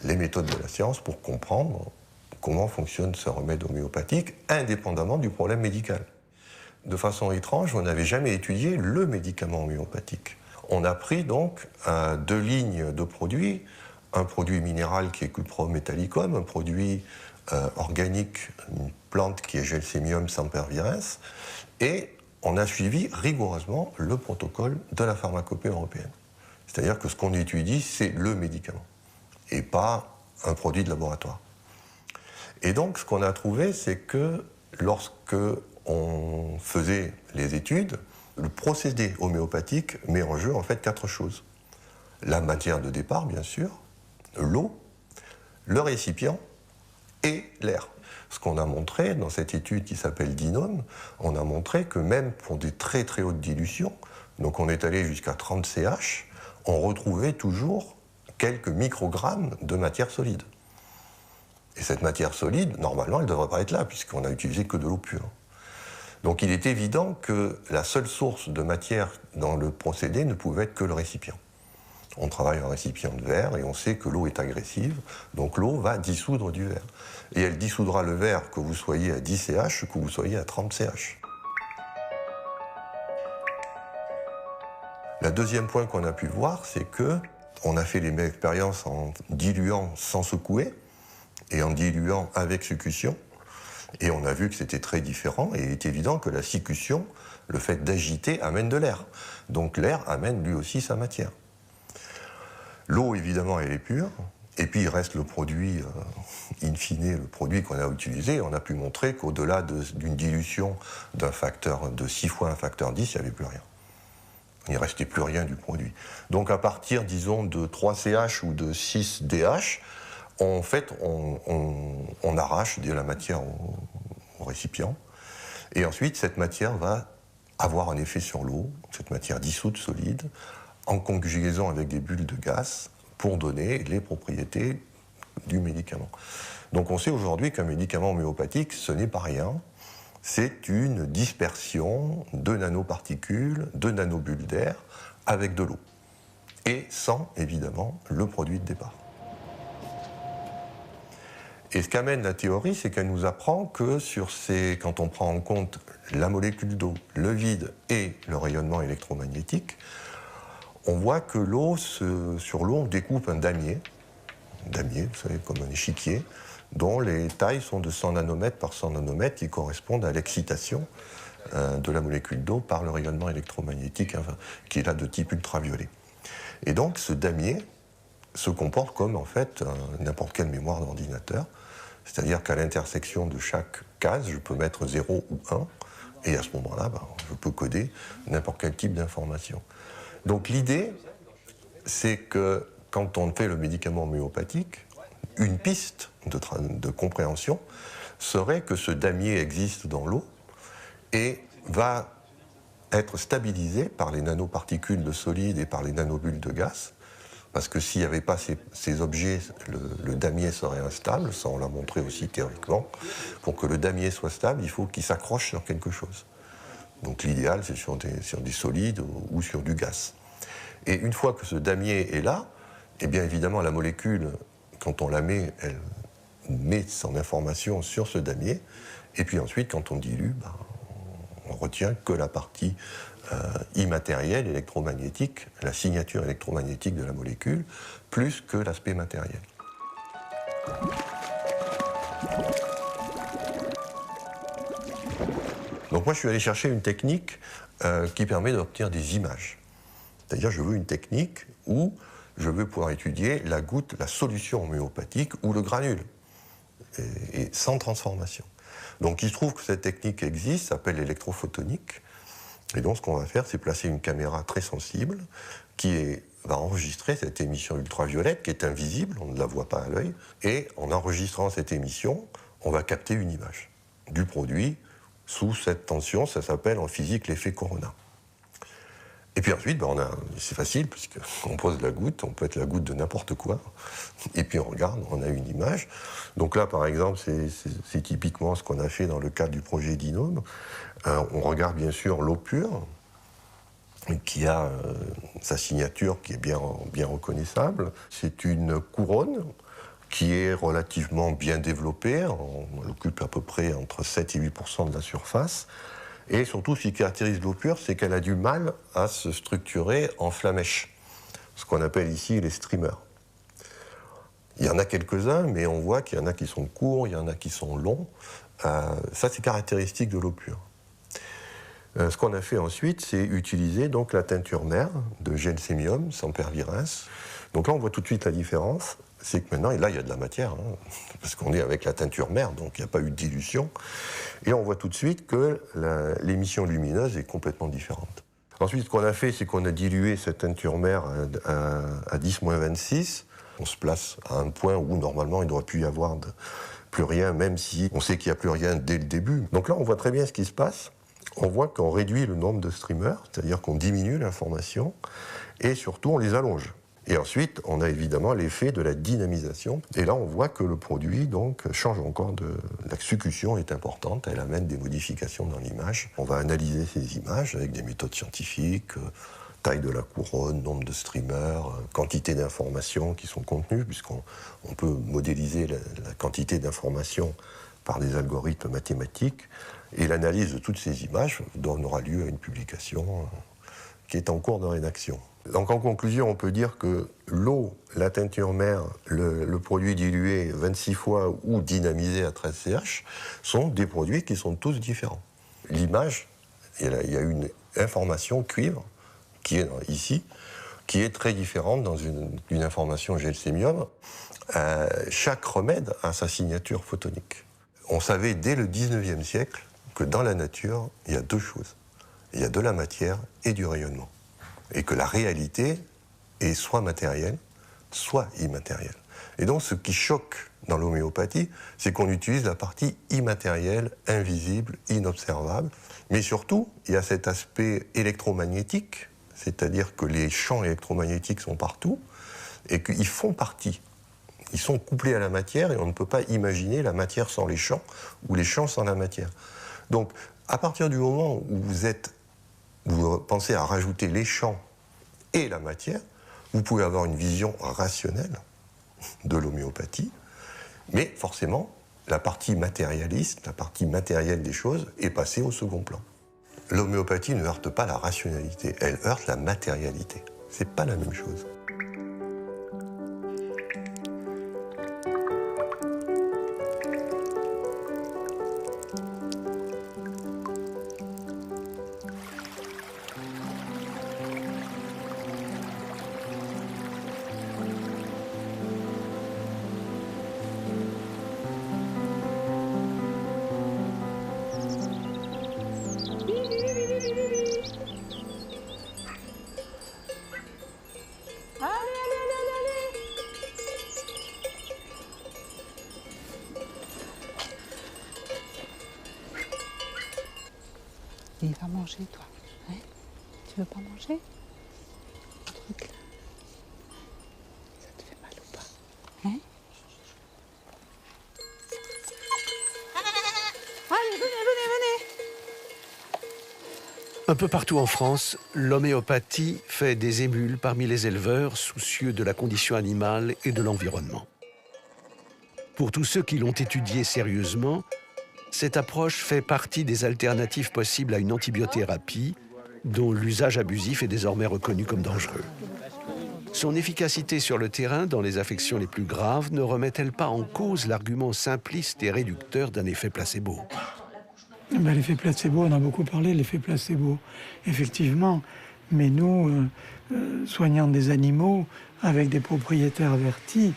les méthodes de la science, pour comprendre comment fonctionne ce remède homéopathique, indépendamment du problème médical. De façon étrange, on n'avait jamais étudié le médicament homéopathique. On a pris donc 2 lignes de produits, un produit minéral qui est Cuprum metallicum, un produit organique, une plante qui est Gelsemium sempervirens, et on a suivi rigoureusement le protocole de la pharmacopée européenne. C'est-à-dire que ce qu'on étudie, c'est le médicament, et pas un produit de laboratoire. Et donc, ce qu'on a trouvé, c'est que lorsque on faisait les études, le procédé homéopathique met en jeu en fait 4 choses. La matière de départ, bien sûr, l'eau, le récipient et l'air. Ce qu'on a montré dans cette étude qui s'appelle DINOME, on a montré que même pour des très très hautes dilutions, donc on est allé jusqu'à 30 CH, on retrouvait toujours quelques microgrammes de matière solide. Et cette matière solide, normalement, elle ne devrait pas être là, puisqu'on n'a utilisé que de l'eau pure. Donc il est évident que la seule source de matière dans le procédé ne pouvait être que le récipient. On travaille en récipient de verre et on sait que l'eau est agressive, donc l'eau va dissoudre du verre. Et elle dissoudra le verre que vous soyez à 10 CH, que vous soyez à 30 CH. Le deuxième point qu'on a pu voir, c'est que on a fait les mêmes expériences en diluant sans secouer et en diluant avec succution. Et on a vu que c'était très différent, et il est évident que la succution, le fait d'agiter, amène de l'air. Donc l'air amène lui aussi sa matière. L'eau, évidemment, elle est pure, et puis il reste le produit, in fine, le produit qu'on a utilisé. On a pu montrer qu'au-delà d'une dilution d'un facteur de 6 fois un facteur 10, il n'y avait plus rien. Il ne restait plus rien du produit. Donc à partir, disons, de 3 CH ou de 6 DH, en fait, on arrache de la matière au récipient, et ensuite cette matière va avoir un effet sur l'eau, cette matière dissoute solide, en conjugaison avec des bulles de gaz pour donner les propriétés du médicament. Donc on sait aujourd'hui qu'un médicament homéopathique, ce n'est pas rien, c'est une dispersion de nanoparticules, de nanobulles d'air avec de l'eau, et sans, évidemment, le produit de départ. Et ce qu'amène la théorie, c'est qu'elle nous apprend que quand on prend en compte la molécule d'eau, le vide et le rayonnement électromagnétique, on voit que sur l'eau, on découpe un damier, vous savez, comme un échiquier, dont les tailles sont de 100 nanomètres par 100 nanomètres, qui correspondent à l'excitation de la molécule d'eau par le rayonnement électromagnétique, qui est là de type ultraviolet. Et donc, ce damier se comporte comme, en fait, n'importe quelle mémoire d'ordinateur, c'est-à-dire qu'à l'intersection de chaque case, je peux mettre 0 ou 1, et à ce moment-là, je peux coder n'importe quel type d'information. Donc l'idée, c'est que quand on fait le médicament homéopathique, une piste de compréhension serait que ce damier existe dans l'eau et va être stabilisé par les nanoparticules de solide et par les nanobulles de gaz, parce que s'il n'y avait pas ces objets, le damier serait instable, ça on l'a montré aussi théoriquement. Pour que le damier soit stable, il faut qu'il s'accroche sur quelque chose. Donc l'idéal, c'est sur des solides ou sur du gaz. Et une fois que ce damier est là, eh bien évidemment la molécule, quand on la met, elle met son information sur ce damier, et puis ensuite quand on dilue, on retient que la partie immatérielle, électromagnétique, la signature électromagnétique de la molécule, plus que l'aspect matériel. Donc moi je suis allé chercher une technique qui permet d'obtenir des images. C'est-à-dire je veux une technique où je veux pouvoir étudier la goutte, la solution homéopathique ou le granule, et sans transformation. Donc il se trouve que cette technique existe, s'appelle l'électrophotonique, et donc ce qu'on va faire, c'est placer une caméra très sensible qui va enregistrer cette émission ultraviolette qui est invisible, on ne la voit pas à l'œil, et en enregistrant cette émission, on va capter une image du produit sous cette tension, ça s'appelle en physique l'effet Corona. Et puis ensuite, c'est facile, puisqu'on pose la goutte, on peut être la goutte de n'importe quoi, et puis on regarde, on a une image. Donc là, par exemple, c'est typiquement ce qu'on a fait dans le cadre du projet Dinome. On regarde bien sûr l'eau pure, qui a sa signature qui est bien reconnaissable. C'est une couronne qui est relativement bien développée, elle occupe à peu près entre 7 et 8% de la surface. Et surtout, ce qui caractérise l'eau pure, c'est qu'elle a du mal à se structurer en flamèche, ce qu'on appelle ici les streamers. Il y en a quelques-uns, mais on voit qu'il y en a qui sont courts, il y en a qui sont longs. Ça, c'est caractéristique de l'eau pure. Ce qu'on a fait ensuite, c'est utiliser donc la teinture mère de Gelsémium, sempervirens. Donc là, on voit tout de suite la différence. C'est que maintenant, et là, il y a de la matière, parce qu'on est avec la teinture mère, donc il n'y a pas eu de dilution. Et on voit tout de suite que l'émission lumineuse est complètement différente. Ensuite, ce qu'on a fait, c'est qu'on a dilué cette teinture mère à 10-26. On se place à un point où, normalement, il ne doit plus y avoir plus rien, même si on sait qu'il n'y a plus rien dès le début. Donc là, on voit très bien ce qui se passe. On voit qu'on réduit le nombre de streamers, c'est-à-dire qu'on diminue l'information, et surtout, on les allonge. Et ensuite, on a évidemment l'effet de la dynamisation. Et là, on voit que le produit donc, change encore la succution est importante, elle amène des modifications dans l'image. On va analyser ces images avec des méthodes scientifiques, taille de la couronne, nombre de streamers, quantité d'informations qui sont contenues, puisqu'on peut modéliser la quantité d'informations par des algorithmes mathématiques. Et l'analyse de toutes ces images donnera lieu à une publication qui est en cours de rédaction. Donc en conclusion, on peut dire que l'eau, la teinture mère, le produit dilué 26 fois ou dynamisé à 13 CH sont des produits qui sont tous différents. L'image, il y a une information cuivre qui est ici, qui est très différente dans une information gelsémium. Chaque remède a sa signature photonique. On savait dès le 19e siècle que dans la nature, il y a deux choses. Il y a de la matière et du rayonnement. Et que la réalité est soit matérielle, soit immatérielle. Et donc ce qui choque dans l'homéopathie, c'est qu'on utilise la partie immatérielle, invisible, inobservable. Mais surtout, il y a cet aspect électromagnétique, c'est-à-dire que les champs électromagnétiques sont partout et qu'ils font partie. Ils sont couplés à la matière et on ne peut pas imaginer la matière sans les champs ou les champs sans la matière. Donc, à partir du moment où vous pensez à rajouter les champs et la matière, vous pouvez avoir une vision rationnelle de l'homéopathie, mais forcément, la partie matérialiste, la partie matérielle des choses est passée au second plan. L'homéopathie ne heurte pas la rationalité, elle heurte la matérialité. C'est pas la même chose. Il va manger, toi. Hein? Tu veux pas manger? Le truc là. Ça te fait mal ou pas? Hein? Allez, venez. Un peu partout en France, l'homéopathie fait des émules parmi les éleveurs soucieux de la condition animale et de l'environnement. Pour tous ceux qui l'ont étudiée sérieusement, cette approche fait partie des alternatives possibles à une antibiothérapie dont l'usage abusif est désormais reconnu comme dangereux. Son efficacité sur le terrain dans les affections les plus graves ne remet-elle pas en cause l'argument simpliste et réducteur d'un effet placebo? L'effet placebo, on a beaucoup parlé de l'effet placebo, effectivement. Mais nous, soignant des animaux avec des propriétaires avertis,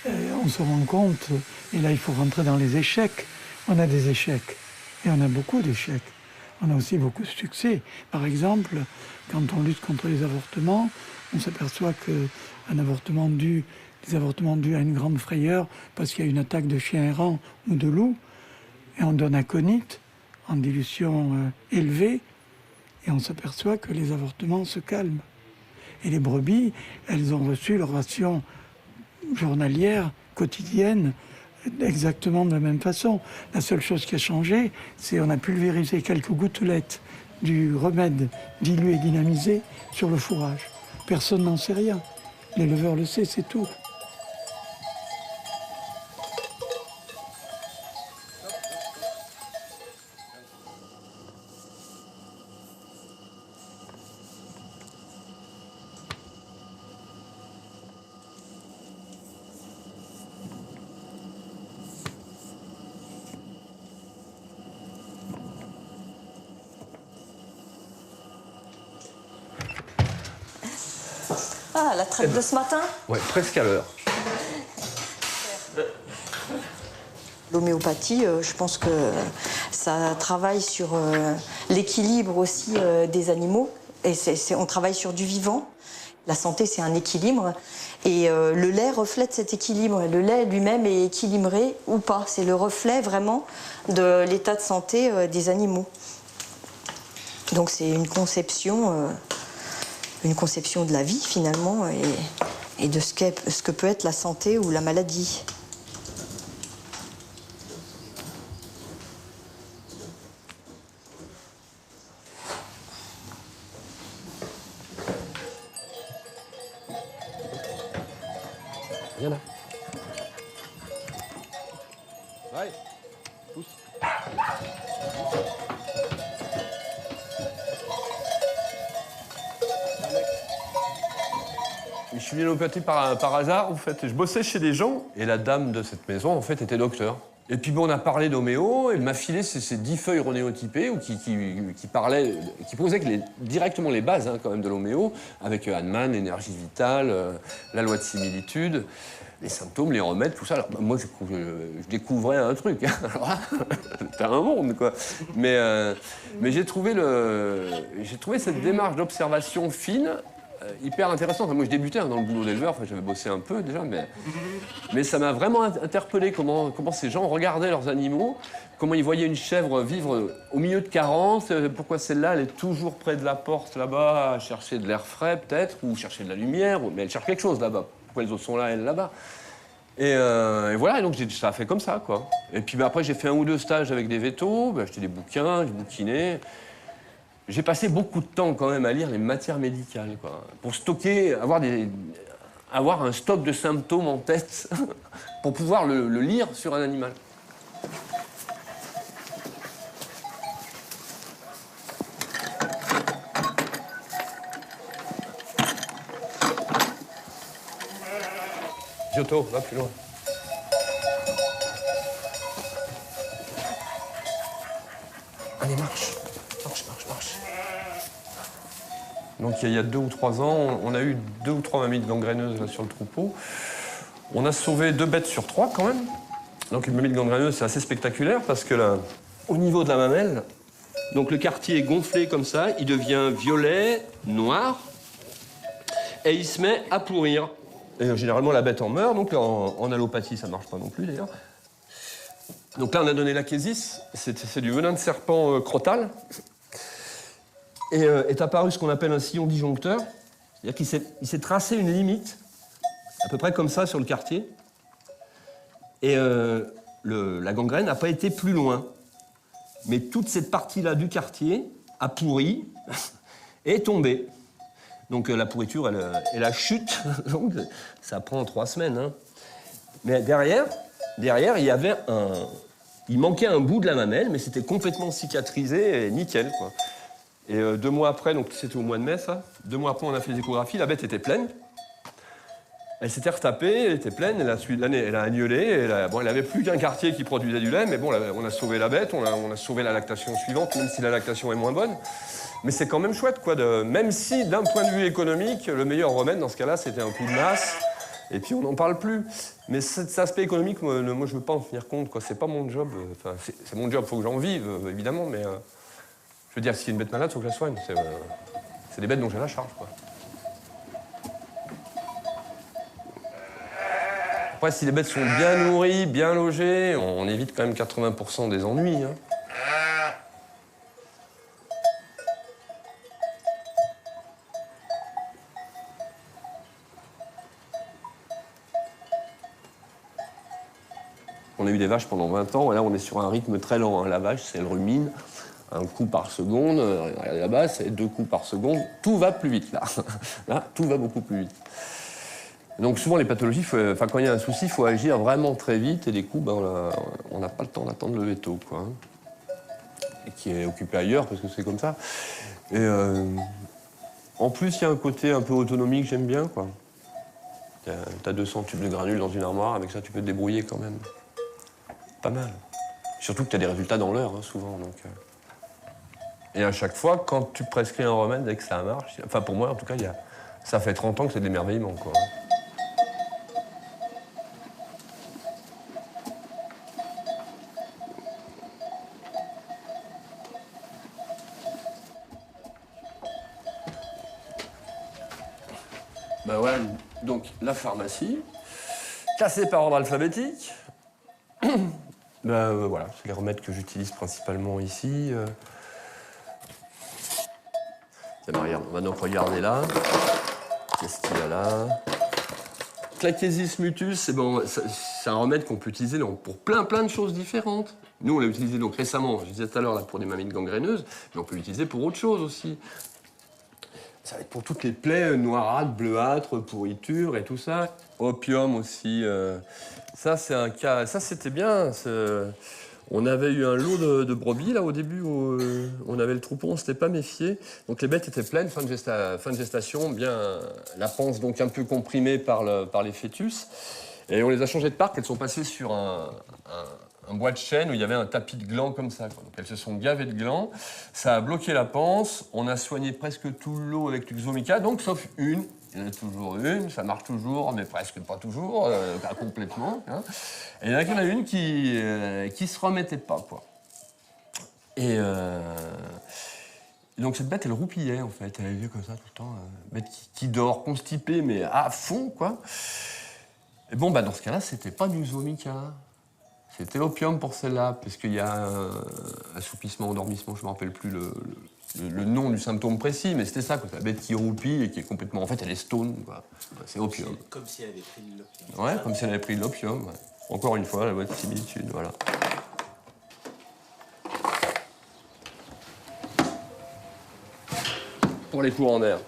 on se rend compte, et là il faut rentrer dans les échecs. On a des échecs, et on a beaucoup d'échecs. On a aussi beaucoup de succès. Par exemple, quand on lutte contre les avortements, on s'aperçoit qu'un avortement dû à une grande frayeur parce qu'il y a une attaque de chien errant ou de loup, et on donne aconite en dilution élevée, et on s'aperçoit que les avortements se calment. Et les brebis, elles ont reçu leur ration journalière, quotidienne, exactement de la même façon. La seule chose qui a changé, c'est qu'on a pulvérisé quelques gouttelettes du remède dilué et dynamisé sur le fourrage. Personne n'en sait rien. L'éleveur le sait, c'est tout. Ah, la traite de ce matin? Ouais, presque à l'heure. L'homéopathie, je pense que ça travaille sur l'équilibre aussi des animaux. Et on travaille sur du vivant. La santé, c'est un équilibre. Et le lait reflète cet équilibre. Le lait lui-même est équilibré ou pas. C'est le reflet vraiment de l'état de santé des animaux. Donc c'est une conception de la vie finalement et de ce que peut être la santé ou la maladie. Viens là. Ouais, pousse. Je suis venu à l'homéopathie par hasard, en fait. Je bossais chez des gens, et la dame de cette maison, en fait, était docteur. Et puis, bon, on a parlé d'homéo, elle m'a filé ces 10 feuilles renéotypées, qui posaient directement les bases, hein, quand même, de l'homéo, avec Hahnemann, l'énergie vitale, la loi de similitude, les symptômes, les remèdes, tout ça. Alors, moi, je découvrais un truc. Alors là, c'était un monde, quoi. Mais j'ai trouvé cette démarche d'observation fine hyper intéressante. Enfin, moi, je débutais dans le boulot d'éleveur, enfin, j'avais bossé un peu déjà, mais ça m'a vraiment interpellé comment ces gens regardaient leurs animaux, comment ils voyaient une chèvre vivre au milieu de carences, pourquoi celle-là, elle est toujours près de la porte là-bas, à chercher de l'air frais peut-être, ou chercher de la lumière, mais elle cherche quelque chose là-bas. Pourquoi les autres sont là, elle là-bas? Et voilà, et donc ça a fait comme ça, quoi. Et puis après, j'ai fait 1 ou 2 stages avec des vétos, j'ai acheté des bouquins, j'ai bouquiné. J'ai passé beaucoup de temps quand même à lire les matières médicales, quoi, pour stocker, avoir un stock de symptômes en tête, pour pouvoir le lire sur un animal. Giotto, va plus loin. Allez, marche. Marche. Donc il y a 2 ou 3 ans, on a eu 2 ou 3 mammites gangréneuses là, sur le troupeau. On a sauvé 2 bêtes sur 3 quand même. Donc une mammite gangréneuse, c'est assez spectaculaire parce que là, au niveau de la mamelle, donc le quartier est gonflé comme ça, il devient violet, noir, et il se met à pourrir. Et généralement la bête en meurt, donc en allopathie ça marche pas non plus d'ailleurs. Donc là on a donné l'achésis, c'est du venin de serpent crottal. Et est apparu ce qu'on appelle un sillon disjoncteur, c'est-à-dire qu'il s'est tracé une limite, à peu près comme ça sur le quartier, et la gangrène n'a pas été plus loin. Mais toute cette partie-là du quartier a pourri et est tombée. Donc la pourriture et la chute, donc, ça prend 3 semaines. Hein. Mais derrière, il manquait un bout de la mamelle, mais c'était complètement cicatrisé et nickel, quoi. Et 2 mois après, donc c'était au mois de mai, ça. 2 mois après, on a fait les échographies. La bête était pleine. Elle s'était retapée, elle était pleine. Elle a agnelé. Elle n'avait plus qu'un quartier qui produisait du lait, mais bon, on a sauvé la bête. On a sauvé la lactation suivante, même si la lactation est moins bonne. Mais c'est quand même chouette, quoi. Même si, d'un point de vue économique, le meilleur remède dans ce cas-là, c'était un coup de masse. Et puis on n'en parle plus. Mais cet aspect économique, moi, je ne veux pas en tenir compte, quoi. C'est pas mon job. Enfin, c'est mon job, il faut que j'en vive, évidemment, mais. Je veux dire, si une bête malade, il faut que je la soigne. C'est des bêtes dont j'ai la charge, quoi. Après, si les bêtes sont bien nourries, bien logées, on évite quand même 80% des ennuis. Hein. qu'on a eu des vaches pendant 20 ans, et là on est sur un rythme très lent. Hein. La vache, c'est elle rumine, un coup par seconde. Regardez là-bas, c'est 2 coups par seconde. Tout va plus vite là. Là, tout va beaucoup plus vite. Donc souvent les pathologies, quand il y a un souci, il faut agir vraiment très vite et des coups, on n'a pas le temps d'attendre le veto, quoi. Et qui est occupé ailleurs parce que c'est comme ça. Et en plus, il y a un côté un peu autonomie que j'aime bien, quoi. T'as 200 tubes de granules dans une armoire, avec ça tu peux te débrouiller quand même. Pas mal. Surtout que t'as des résultats dans l'heure, hein, souvent. Donc, Et à chaque fois, quand tu prescris un remède et que ça marche, enfin pour moi en tout cas, ça fait 30 ans que c'est de l'émerveillement, quoi. Ben voilà, donc la pharmacie, classée par ordre alphabétique. Voilà, c'est les remèdes que j'utilise principalement ici. Tiens, regarde, on va donc regarder là. Qu'est-ce qu'il y a là? Claquesis mutus, c'est un remède qu'on peut utiliser donc, pour plein de choses différentes. Nous, on l'a utilisé donc récemment, je disais tout à l'heure, là, pour des mammites gangréneuses, mais on peut l'utiliser pour autre chose aussi. Ça va être pour toutes les plaies noirâtres, bleuâtres, pourritures et tout ça. Opium aussi. Ça, c'est un cas. Ça, c'était bien. On avait eu un lot de brebis, là, au début, où on avait le troupeau, on ne s'était pas méfié. Donc, les bêtes étaient pleines, fin de gestation, bien la panse donc un peu comprimée par les fœtus. Et on les a changées de parc. Elles sont passées sur un bois de chêne où il y avait un tapis de glands comme ça, quoi. Donc elles se sont gavées de glands, ça a bloqué la panse, on a soigné presque tout le lot avec du Xomica, donc sauf une, il y en a toujours une, ça marche toujours, mais presque pas toujours, pas complètement. Hein. Et il y en a une qui se remettait pas, quoi. Et donc cette bête, elle roupillait en fait, elle avait comme ça tout le temps, bête qui dort constipée, mais à fond, quoi. Et bon, dans ce cas-là, c'était pas du Xomica. C'était l'opium pour celle-là, parce qu'il y a assoupissement, endormissement, je ne me rappelle plus le nom du symptôme précis, mais c'était ça, quoi. La bête qui roupille et qui est complètement... En fait, elle est stone, quoi. C'est opium. Comme si elle avait pris de l'opium. Ouais, comme si elle avait pris de l'opium. Ouais. Encore une fois, la loi de similitude, voilà. Pour les courants d'air.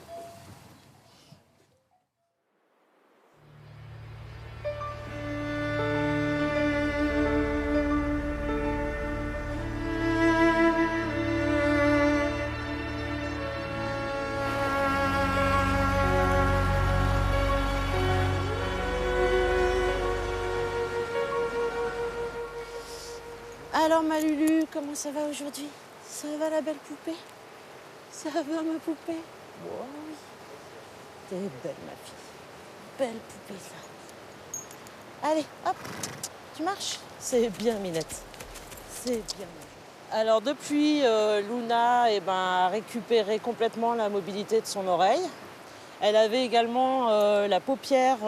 Alors ma Lulu, comment ça va aujourd'hui? Ça va la belle poupée? Ça va ma poupée? Oh oui. T'es belle ma fille. Belle poupée ça. Allez, hop, tu marches? C'est bien Minette. C'est bien. Alors depuis, Luna a récupéré complètement la mobilité de son oreille. Elle avait également la paupière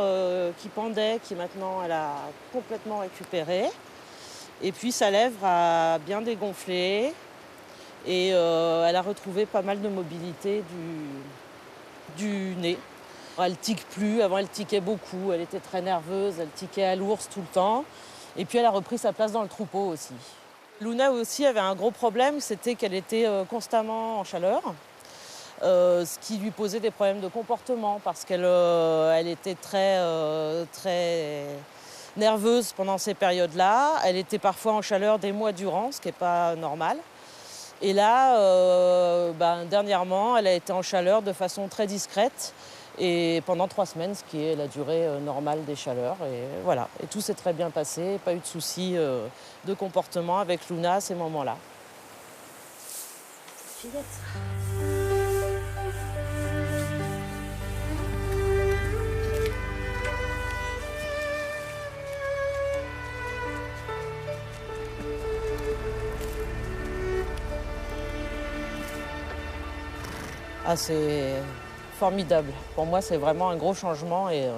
qui pendait, qui maintenant elle a complètement récupéré. Et puis sa lèvre a bien dégonflé et elle a retrouvé pas mal de mobilité du nez. Elle tique plus, avant elle tiquait beaucoup, elle était très nerveuse, elle tiquait à l'ours tout le temps. Et puis elle a repris sa place dans le troupeau aussi. Luna aussi avait un gros problème, c'était qu'elle était constamment en chaleur. Ce qui lui posait des problèmes de comportement parce qu'elle était très nerveuse pendant ces périodes-là. Elle était parfois en chaleur des mois durant, ce qui n'est pas normal. Et là, dernièrement, elle a été en chaleur de façon très discrète et pendant 3 semaines, ce qui est la durée normale des chaleurs. Et voilà. Et tout s'est très bien passé, pas eu de soucis de comportement avec Luna à ces moments-là. Fillette. Ah, c'est formidable. Pour moi, c'est vraiment un gros changement et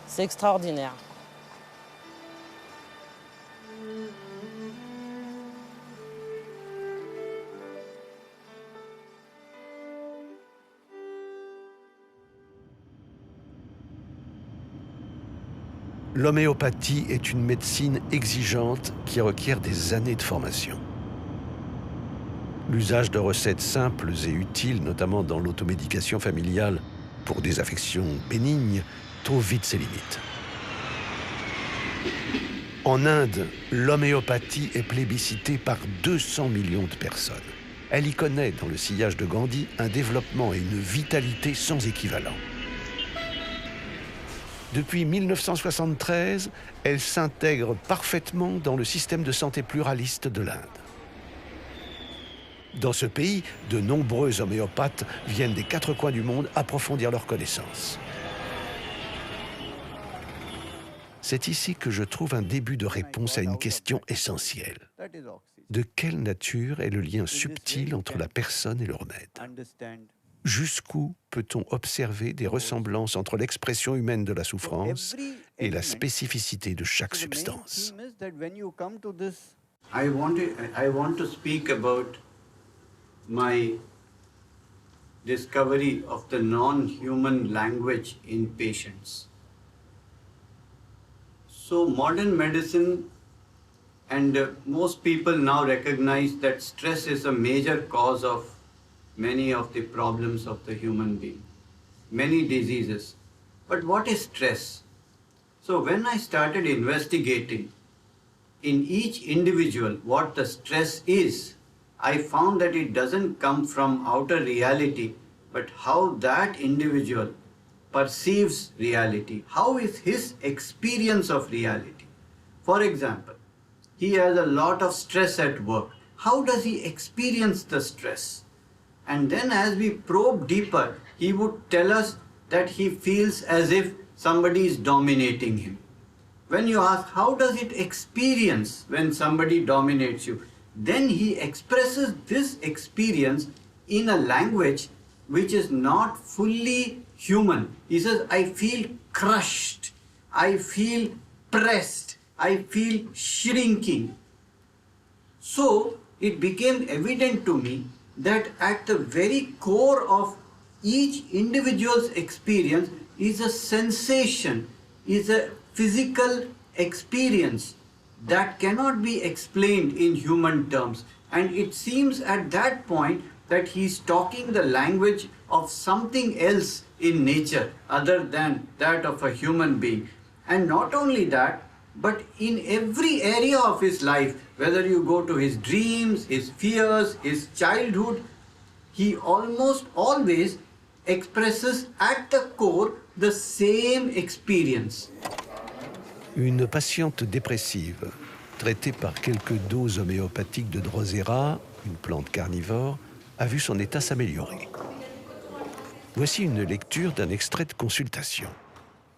c'est extraordinaire. L'homéopathie est une médecine exigeante qui requiert des années de formation. L'usage de recettes simples et utiles, notamment dans l'automédication familiale pour des affections bénignes, trouve vite ses limites. En Inde, l'homéopathie est plébiscitée par 200 millions de personnes. Elle y connaît, dans le sillage de Gandhi, un développement et une vitalité sans équivalent. Depuis 1973, elle s'intègre parfaitement dans le système de santé pluraliste de l'Inde. Dans ce pays, de nombreux homéopathes viennent des 4 coins du monde approfondir leurs connaissances. C'est ici que je trouve un début de réponse à une question essentielle. De quelle nature est le lien subtil entre la personne et le remède? Jusqu'où peut-on observer des ressemblances entre l'expression humaine de la souffrance et la spécificité de chaque substance? I want to speak about my discovery of the non-human language in patients. So modern medicine and most people now recognize that stress is a major cause of many of the problems of the human being, many diseases. But what is stress? So when I started investigating in each individual what the stress is, I found that it doesn't come from outer reality, but how that individual perceives reality. How is his experience of reality? For example, he has a lot of stress at work. How does he experience the stress? And then as we probe deeper, he would tell us that he feels as if somebody is dominating him. When you ask, how does it experience when somebody dominates you? Then he expresses this experience in a language which is not fully human. He says, I feel crushed, I feel pressed, I feel shrinking. So it became evident to me that at the very core of each individual's experience is a sensation, is a physical experience that cannot be explained in human terms. And it seems at that point that he's talking the language of something else in nature other than that of a human being. And not only that, but in every area of his life, whether you go to his dreams, his fears, his childhood, he almost always expresses at the core the same experience. Une patiente dépressive, traitée par quelques doses homéopathiques de Drosera, une plante carnivore, a vu son état s'améliorer. Voici une lecture d'un extrait de consultation.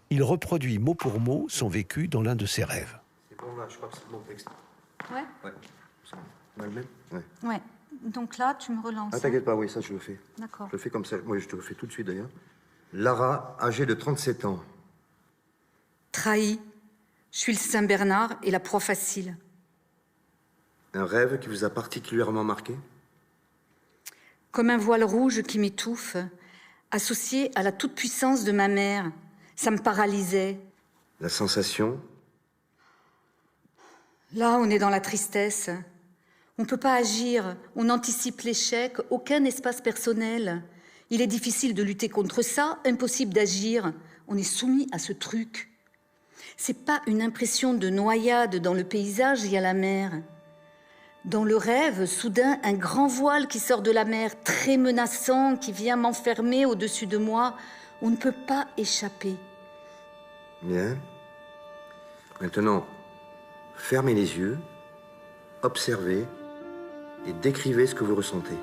Il reproduit mot pour mot son vécu dans l'un de ses rêves. C'est bon, là, je crois que c'est bon texte. Ouais. Ouais. On a le même? Ouais. Ouais. Donc là, tu me relances. Ah, t'inquiète pas, oui, ça, je le fais. D'accord. Je le fais comme ça. Oui, je te le fais tout de suite, d'ailleurs. Lara, âgée de 37 ans. Trahi. Je suis le Saint-Bernard et la proie facile. Un rêve qui vous a particulièrement marqué? Comme un voile rouge qui m'étouffe, associé à la toute-puissance de ma mère. Ça me paralysait. La sensation? Là, on est dans la tristesse. On ne peut pas agir, on anticipe l'échec, aucun espace personnel. Il est difficile de lutter contre ça, impossible d'agir. On est soumis à ce truc. C'est pas une impression de noyade dans le paysage, il y a la mer. Dans le rêve, soudain, un grand voile qui sort de la mer, très menaçant, qui vient m'enfermer au-dessus de moi. On ne peut pas échapper. Bien. Maintenant, fermez les yeux, observez et décrivez ce que vous ressentez.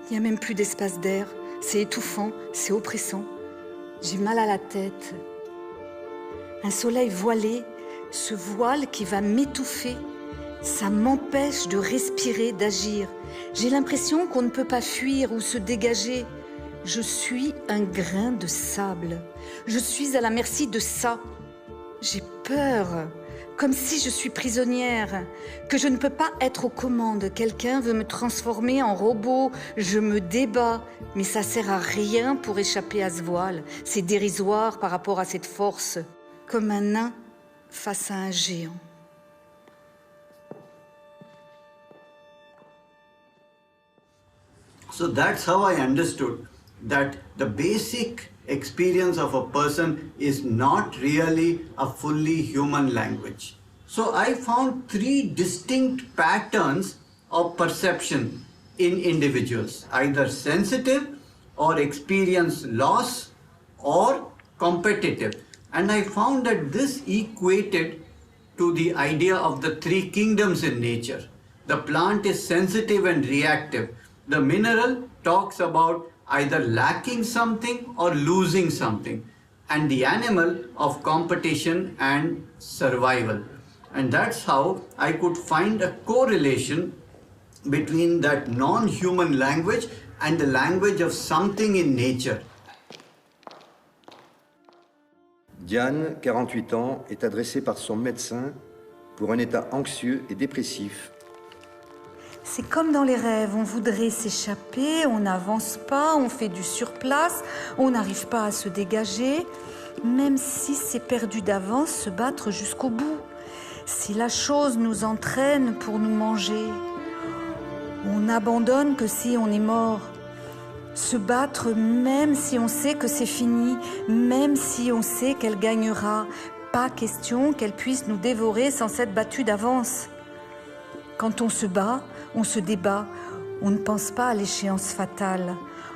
Il n'y a même plus d'espace d'air. C'est étouffant, c'est oppressant. J'ai mal à la tête. Un soleil voilé, ce voile qui va m'étouffer, ça m'empêche de respirer, d'agir. J'ai l'impression qu'on ne peut pas fuir ou se dégager. Je suis un grain de sable. Je suis à la merci de ça. J'ai peur, comme si je suis prisonnière, que je ne peux pas être aux commandes. Quelqu'un veut me transformer en robot. Je me débats, mais ça sert à rien pour échapper à ce voile. C'est dérisoire par rapport à cette force. Comme un nain face à un géant. So that's how I understood that the basic experience of a person is not really a fully human language. So I found 3 distinct patterns of perception in individuals, either sensitive or experience loss or competitive. And I found that this equated to the idea of the 3 kingdoms in nature. The plant is sensitive and reactive. The mineral talks about either lacking something or losing something, and the animal of competition and survival. And that's how I could find a correlation between that non-human language and the language of something in nature. Diane, 48 ans, est adressée par son médecin pour un état anxieux et dépressif. C'est comme dans les rêves, on voudrait s'échapper, on n'avance pas, on fait du surplace, on n'arrive pas à se dégager, même si c'est perdu d'avance, se battre jusqu'au bout. Si la chose nous entraîne pour nous manger, on n'abandonne que si on est mort. Se battre même si on sait que c'est fini, même si on sait qu'elle gagnera. Pas question qu'elle puisse nous dévorer sans s'être battue d'avance. Quand on se bat, on se débat, on ne pense pas à l'échéance fatale.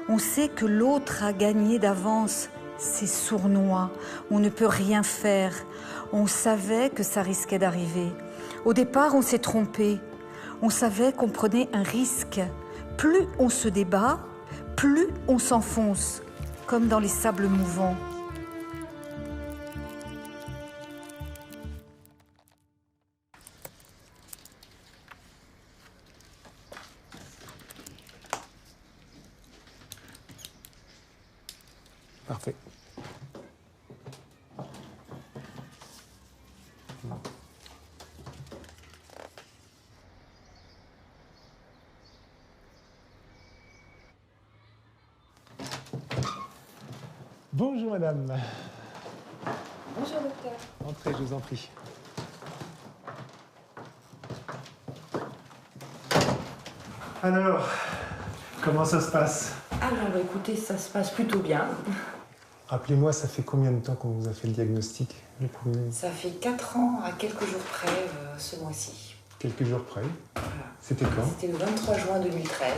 On sait que l'autre a gagné d'avance. C'est sournois, on ne peut rien faire. On savait que ça risquait d'arriver. Au départ, on s'est trompé. On savait qu'on prenait un risque. Plus on se débat, plus on s'enfonce, comme dans les sables mouvants. Parfait. Bonjour madame. Bonjour docteur. Entrez, je vous en prie. Alors, comment ça se passe? Alors écoutez, ça se passe plutôt bien. Rappelez-moi, ça fait combien de temps qu'on vous a fait le diagnostic? Ça fait 4 ans à quelques jours près ce mois-ci. Quelques jours près. Voilà. C'était quand? C'était le 23 juin 2013.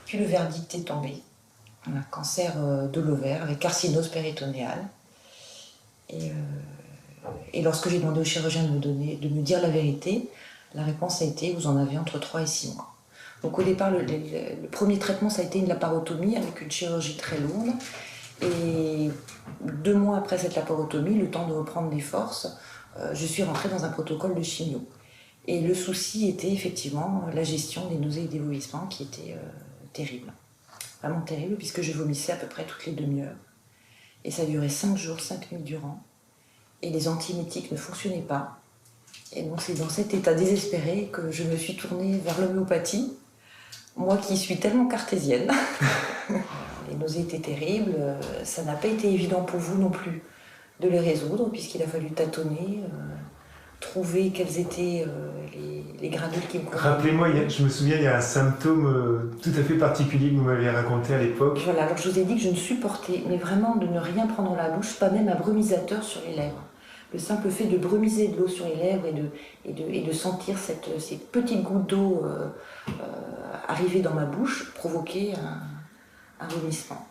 Puis le verdict est tombé. On a cancer de l'ovaire avec carcinose péritonéale. Et lorsque j'ai demandé au chirurgien de me dire la vérité, la réponse a été: vous en avez entre 3 et 6 mois. Donc au départ, le premier traitement, ça a été une laparotomie avec une chirurgie très lourde. Et 2 mois après cette laparotomie, le temps de reprendre des forces, je suis rentrée dans un protocole de chimio. Et le souci était effectivement la gestion des nausées et des vomissements qui était terrible. Vraiment terrible, puisque je vomissais à peu près toutes les demi-heures. Et ça durait 5 jours, 5 nuits durant. Et les antiémétiques ne fonctionnaient pas. Et donc c'est dans cet état désespéré que je me suis tournée vers l'homéopathie. Moi qui suis tellement cartésienne. Les nausées étaient terribles. Ça n'a pas été évident pour vous non plus de les résoudre, puisqu'il a fallu tâtonner, trouver quels étaient les granules qui me convenaient. Rappelez-moi, je me souviens, il y a un symptôme tout à fait particulier que vous m'aviez raconté à l'époque. Voilà, alors je vous ai dit que je ne supportais, mais vraiment de ne rien prendre dans la bouche, pas même un brumisateur sur les lèvres. Le simple fait de brumiser de l'eau sur les lèvres et de sentir ces petites gouttes d'eau arriver dans ma bouche provoquait un vomissement.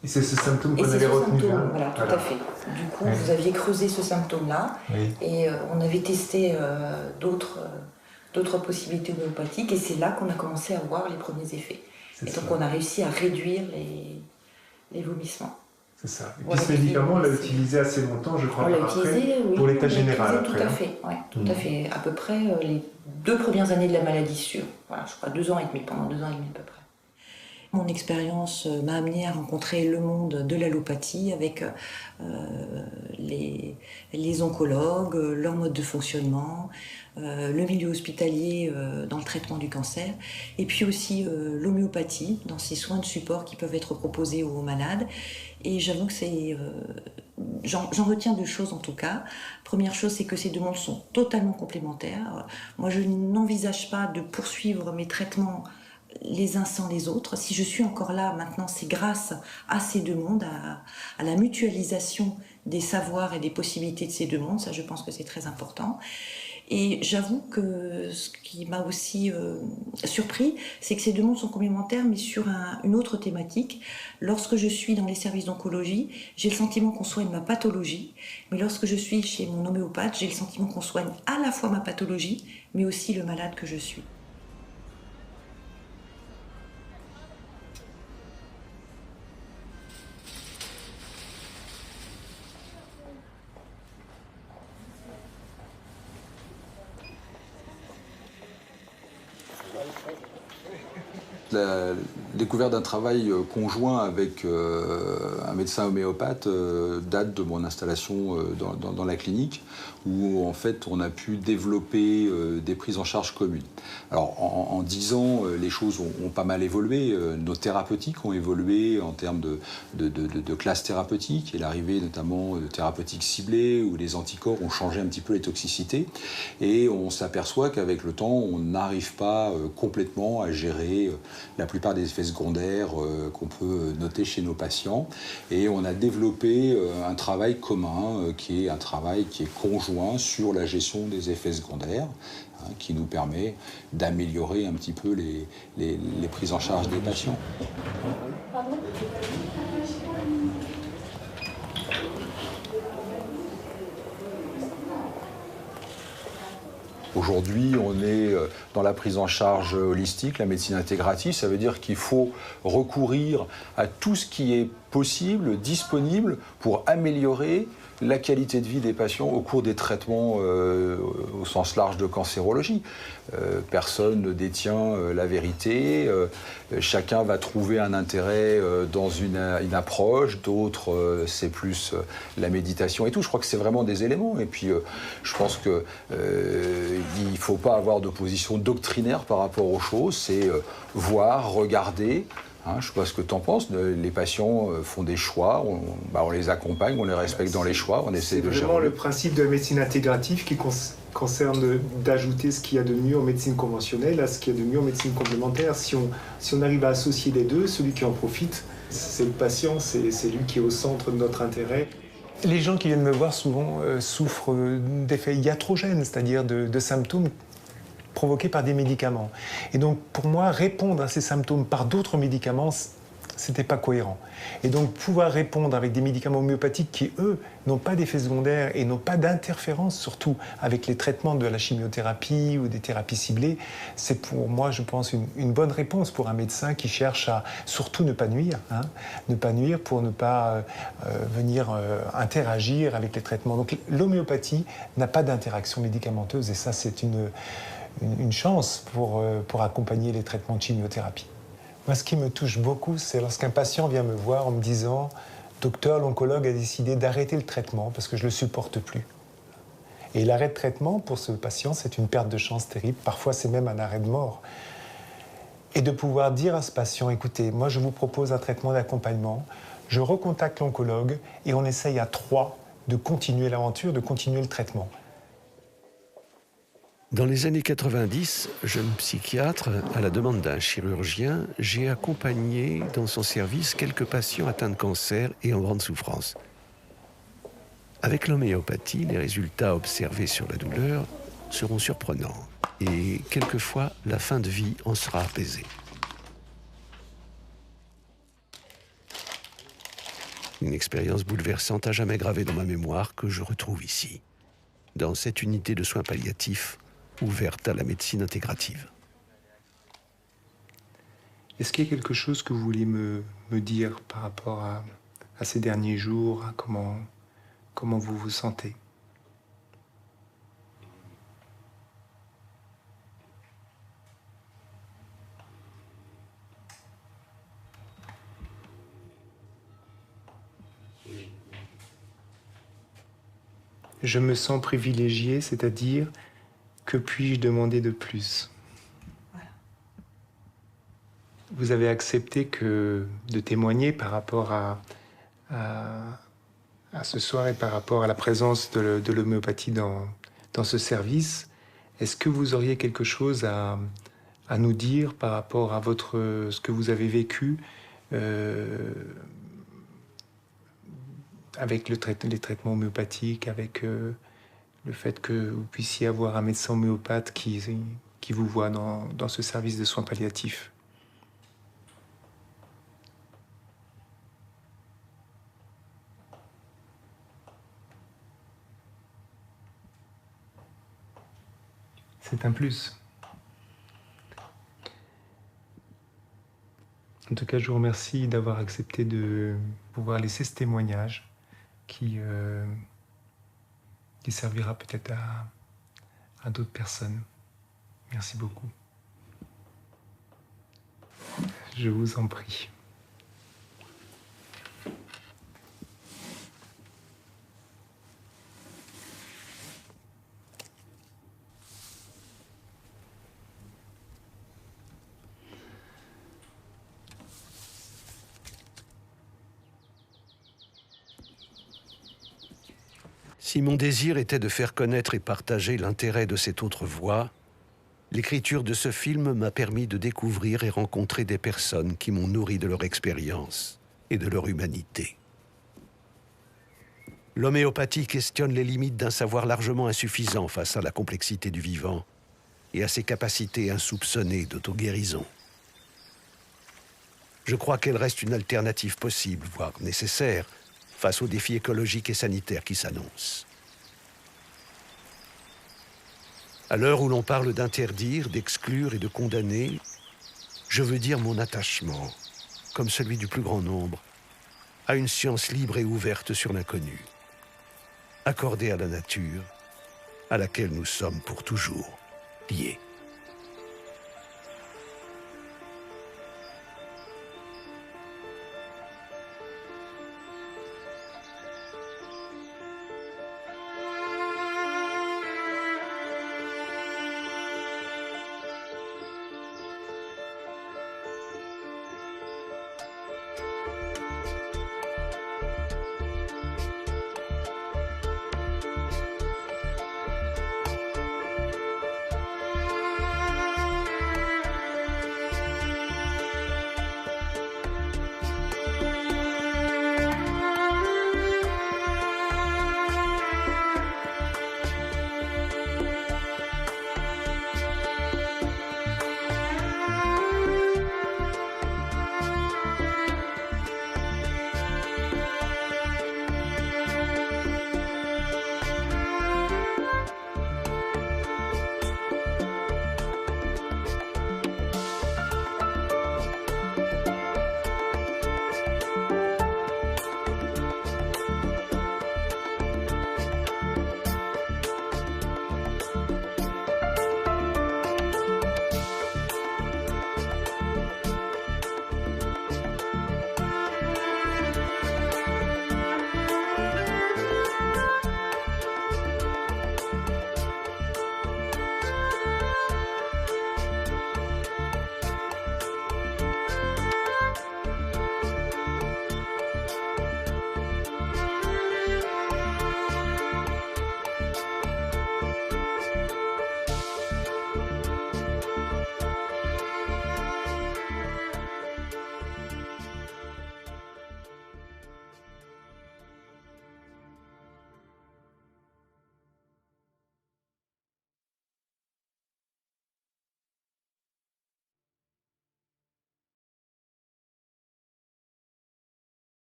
Et c'est ce symptôme qu'on avait retenu là. Voilà, tout à fait. Du coup, vous aviez creusé ce symptôme-là, et on avait testé d'autres possibilités homéopathiques, et c'est là qu'on a commencé à voir les premiers effets. Et donc on a réussi à réduire les vomissements. C'est ça. Et puis ce médicament, on l'a utilisé assez longtemps, je crois, pour l'état général. Tout à fait, oui, tout à fait. À peu près les 2 premières années de la maladie sûre. Voilà, je crois 2 ans et demi, pendant 2 ans et demi à peu près. Mon expérience m'a amenée à rencontrer le monde de l'allopathie avec les oncologues, leur mode de fonctionnement, le milieu hospitalier dans le traitement du cancer, et puis aussi l'homéopathie dans ces soins de support qui peuvent être proposés aux malades. Et j'avoue que c'est j'en retiens 2 choses en tout cas. Première chose, c'est que ces 2 mondes sont totalement complémentaires. Moi, je n'envisage pas de poursuivre mes traitements les uns sans les autres. Si je suis encore là maintenant, c'est grâce à ces 2 mondes, à la mutualisation des savoirs et des possibilités de ces 2 mondes. Ça, je pense que c'est très important. Et j'avoue que ce qui m'a aussi surpris, c'est que ces 2 mondes sont complémentaires, mais sur une autre thématique. Lorsque je suis dans les services d'oncologie, j'ai le sentiment qu'on soigne ma pathologie, mais lorsque je suis chez mon homéopathe, j'ai le sentiment qu'on soigne à la fois ma pathologie, mais aussi le malade que je suis. La découverte d'un travail conjoint avec un médecin homéopathe date de mon installation dans la clinique, où en fait on a pu développer des prises en charge communes. Alors en 10 ans, les choses ont pas mal évolué. Nos thérapeutiques ont évolué en termes de classes thérapeutiques et l'arrivée notamment de thérapeutiques ciblées où les anticorps ont changé un petit peu les toxicités. Et on s'aperçoit qu'avec le temps, on n'arrive pas complètement à gérer la plupart des effets secondaires qu'on peut noter chez nos patients. Et on a développé un travail commun qui est un travail qui est conjoint sur la gestion des effets secondaires, qui nous permet d'améliorer un petit peu les prises en charge des patients. Aujourd'hui, on est dans la prise en charge holistique, la médecine intégrative. Ça veut dire qu'il faut recourir à tout ce qui est possible, disponible, pour améliorer la qualité de vie des patients au cours des traitements au sens large de cancérologie. Personne ne détient la vérité, chacun va trouver un intérêt dans une approche, d'autres c'est plus la méditation et tout. Je crois que c'est vraiment des éléments. Et puis je pense qu'il ne faut pas avoir de position doctrinaire par rapport aux choses, c'est voir, regarder. Je ne sais pas ce que tu en penses, les patients font des choix, on les accompagne, on les respecte dans les choix, on essaie de gérer. C'est vraiment le principe de la médecine intégrative qui concerne d'ajouter ce qu'il y a de mieux en médecine conventionnelle à ce qu'il y a de mieux en médecine complémentaire. Si on arrive à associer les deux, celui qui en profite, c'est le patient, c'est lui qui est au centre de notre intérêt. Les gens qui viennent me voir souvent souffrent d'effets iatrogènes, c'est-à-dire de symptômes provoqués par des médicaments. Et donc, pour moi, répondre à ces symptômes par d'autres médicaments, c'était pas cohérent. Et donc, pouvoir répondre avec des médicaments homéopathiques qui, eux, n'ont pas d'effets secondaires et n'ont pas d'interférence, surtout avec les traitements de la chimiothérapie ou des thérapies ciblées, c'est pour moi, je pense, une bonne réponse pour un médecin qui cherche à surtout ne pas nuire, ne pas nuire pour ne pas venir interagir avec les traitements. Donc, l'homéopathie n'a pas d'interaction médicamenteuse et ça, c'est une chance pour accompagner les traitements de chimiothérapie. Moi, ce qui me touche beaucoup, c'est lorsqu'un patient vient me voir en me disant « Docteur, l'oncologue a décidé d'arrêter le traitement parce que je ne le supporte plus ». Et l'arrêt de traitement, pour ce patient, c'est une perte de chance terrible. Parfois, c'est même un arrêt de mort. Et de pouvoir dire à ce patient « Écoutez, moi, je vous propose un traitement d'accompagnement. Je recontacte l'oncologue et on essaye à 3 de continuer l'aventure, de continuer le traitement ». Dans les années 90, jeune psychiatre, à la demande d'un chirurgien, j'ai accompagné dans son service quelques patients atteints de cancer et en grande souffrance. Avec l'homéopathie, les résultats observés sur la douleur seront surprenants et quelquefois la fin de vie en sera apaisée. Une expérience bouleversante à jamais gravée dans ma mémoire que je retrouve ici, dans cette unité de soins palliatifs ouverte à la médecine intégrative. Est-ce qu'il y a quelque chose que vous voulez me dire par rapport à ces derniers jours, à comment vous vous sentez ? Je me sens privilégié, c'est-à-dire que puis-je demander de plus ? Voilà. Vous avez accepté de témoigner par rapport à à ce soir et par rapport à la présence de l'homéopathie dans ce service, est-ce que vous auriez quelque chose à nous dire par rapport à ce que vous avez vécu avec les traitements homéopathiques, avec le fait que vous puissiez avoir un médecin homéopathe qui vous voit dans ce service de soins palliatifs? C'est un plus. En tout cas, je vous remercie d'avoir accepté de pouvoir laisser ce témoignage qui servira peut-être à d'autres personnes. Merci beaucoup. Je vous en prie. Si mon désir était de faire connaître et partager l'intérêt de cette autre voie, l'écriture de ce film m'a permis de découvrir et rencontrer des personnes qui m'ont nourri de leur expérience et de leur humanité. L'homéopathie questionne les limites d'un savoir largement insuffisant face à la complexité du vivant et à ses capacités insoupçonnées d'auto-guérison. Je crois qu'elle reste une alternative possible, voire nécessaire, face aux défis écologiques et sanitaires qui s'annoncent. À l'heure où l'on parle d'interdire, d'exclure et de condamner, je veux dire mon attachement, comme celui du plus grand nombre, à une science libre et ouverte sur l'inconnu, accordée à la nature, à laquelle nous sommes pour toujours liés.